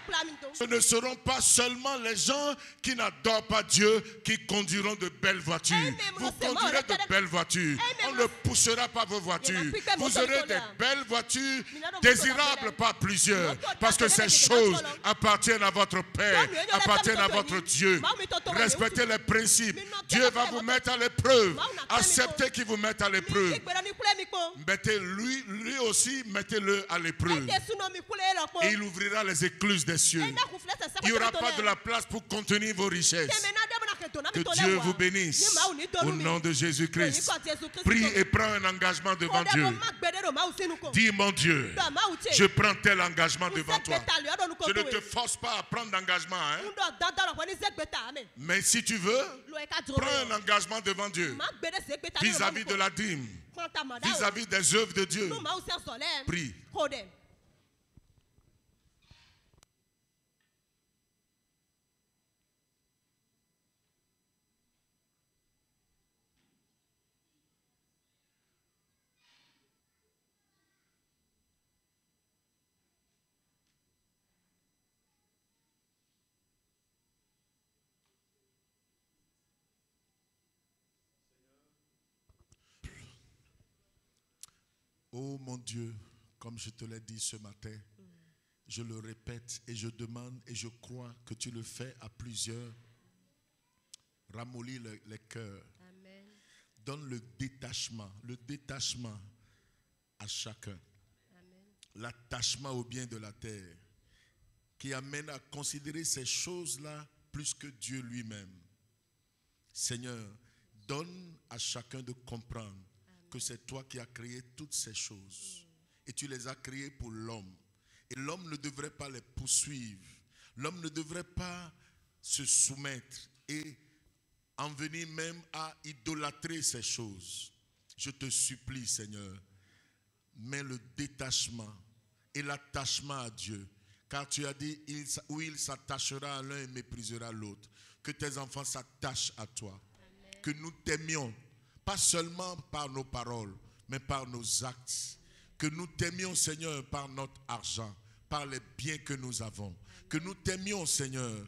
Ce ne seront pas seulement les gens qui n'adorent pas Dieu qui conduiront de belles voitures. Vous conduirez de belles voitures. On ne poussera pas vos voitures. Vous aurez des belles voitures désirables par plusieurs. Parce que ces choses appartiennent à votre Père, appartiennent à votre Dieu. Respectez les principes. Dieu va vous mettre à l'épreuve. Acceptez qu'il vous mette à l'épreuve. Mettez lui aussi, mettez-le à l'épreuve. Et il ouvrira les écluses des cieux. Il n'y aura pas de la place pour contenir vos richesses. Que Dieu vous bénisse. Au nom de Jésus-Christ. Prie et prends un engagement devant Dieu. Dis, mon Dieu, je prends tel engagement devant toi. Je ne te force pas à prendre d'engagement. Hein? Mais si tu veux, prends un engagement devant Dieu. Vis-à-vis de la dîme. Vis-à-vis des œuvres de Dieu. Prie. Oh mon Dieu, comme je te l'ai dit ce matin, je le répète et je demande et je crois que tu le fais à plusieurs. Ramollis les cœurs. Amen. Donne le détachement à chacun. Amen. L'attachement au bien de la terre qui amène à considérer ces choses-là plus que Dieu lui-même. Seigneur, donne à chacun de comprendre que c'est toi qui as créé toutes ces choses. Et tu les as créées pour l'homme. Et l'homme ne devrait pas les poursuivre. L'homme ne devrait pas se soumettre et en venir même à idolâtrer ces choses. Je te supplie, Seigneur, mets le détachement et l'attachement à Dieu. Car tu as dit, où il s'attachera à l'un et méprisera l'autre. Que tes enfants s'attachent à toi. Amen. Que nous t'aimions. Pas seulement par nos paroles, mais par nos actes. Que nous t'aimions, Seigneur, par notre argent, par les biens que nous avons. Que nous t'aimions, Seigneur,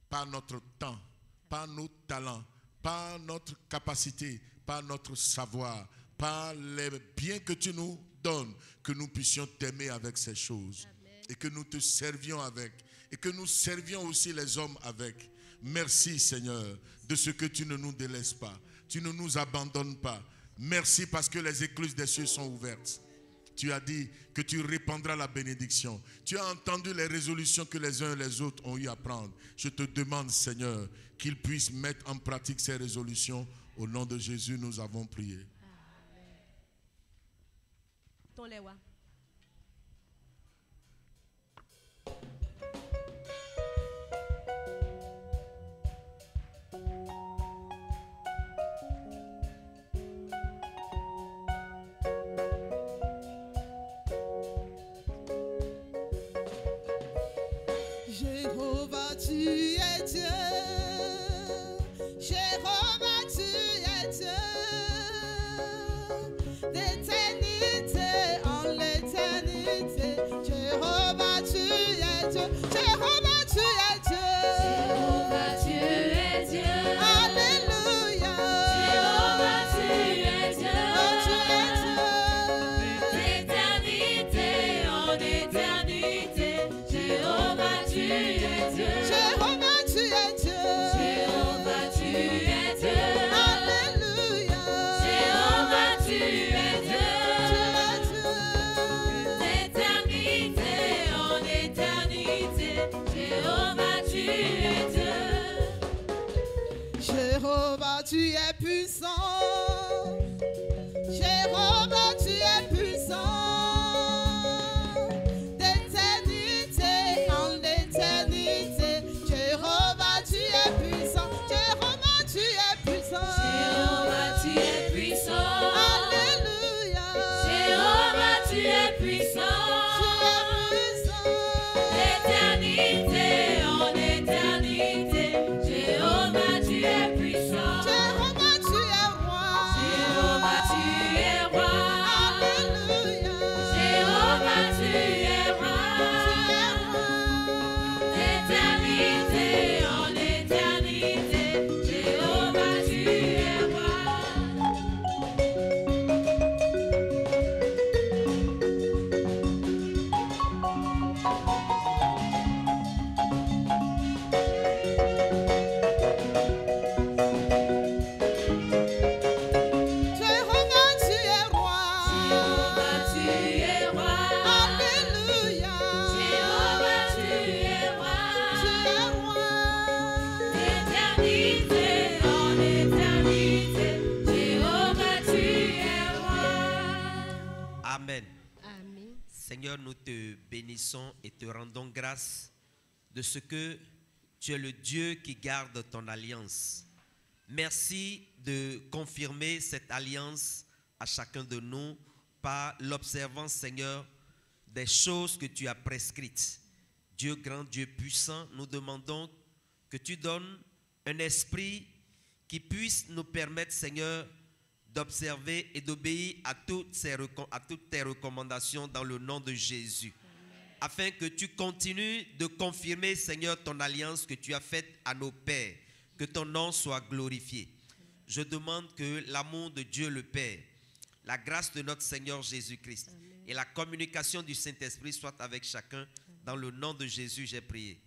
par notre temps, par nos talents, par notre capacité, par notre savoir, par les biens que tu nous donnes. Que nous puissions t'aimer avec ces choses. Amen. Et que nous te servions avec. Et que nous servions aussi les hommes avec. Merci, Seigneur, de ce que tu ne nous délaisses pas. Tu ne nous abandonnes pas. Merci parce que les écluses des cieux sont ouvertes. Tu as dit que tu répandras la bénédiction. Tu as entendu les résolutions que les uns et les autres ont eu à prendre. Je te demande, Seigneur, qu'ils puissent mettre en pratique ces résolutions. Au nom de Jésus, nous avons prié. Amen. Jéhovah, tu es Dieu. Jéhovah, tu es Dieu. D'éternité en l'éternité. Jéhovah, tu es Dieu. Jéhovah, tu es Dieu. Jéhovah, tu es Dieu. Alléluia. Jéhovah, tu es Dieu. Oh, tu es Dieu. D'éternité en éternité. Jéhovah, tu es Dieu. Jéhovah, tu es Dieu. Jéhovah, tu es Dieu. Alléluia. Jéhovah, tu es Dieu. Tu es Dieu. D'éternité en éternité. Jéhovah, tu es Dieu. Jéhovah, tu es puissant. Jéhovah, tu es puissant. D'éternité en éternité. Jéhovah, tu es puissant. Jéhovah, tu es puissant. Jéhovah, tu es puissant. Alléluia. Jéhovah, tu es puissant. Tu es puissant. D'éternité en éternité. Jéhovah, tu es puissant. Jéhovah, tu es roi. Jéhovah, tu es roi. Seigneur, nous te bénissons et te rendons grâce de ce que tu es le Dieu qui garde ton alliance. Merci de confirmer cette alliance à chacun de nous par l'observance, Seigneur, des choses que tu as prescrites. Dieu grand, Dieu puissant, nous demandons que tu donnes un esprit qui puisse nous permettre, Seigneur, d'observer et d'obéir à toutes tes recommandations dans le nom de Jésus. Afin que tu continues de confirmer, Seigneur, ton alliance que tu as faite à nos pères. Que ton nom soit glorifié. Je demande que l'amour de Dieu le Père, la grâce de notre Seigneur Jésus-Christ et la communication du Saint-Esprit soient avec chacun. Dans le nom de Jésus, j'ai prié.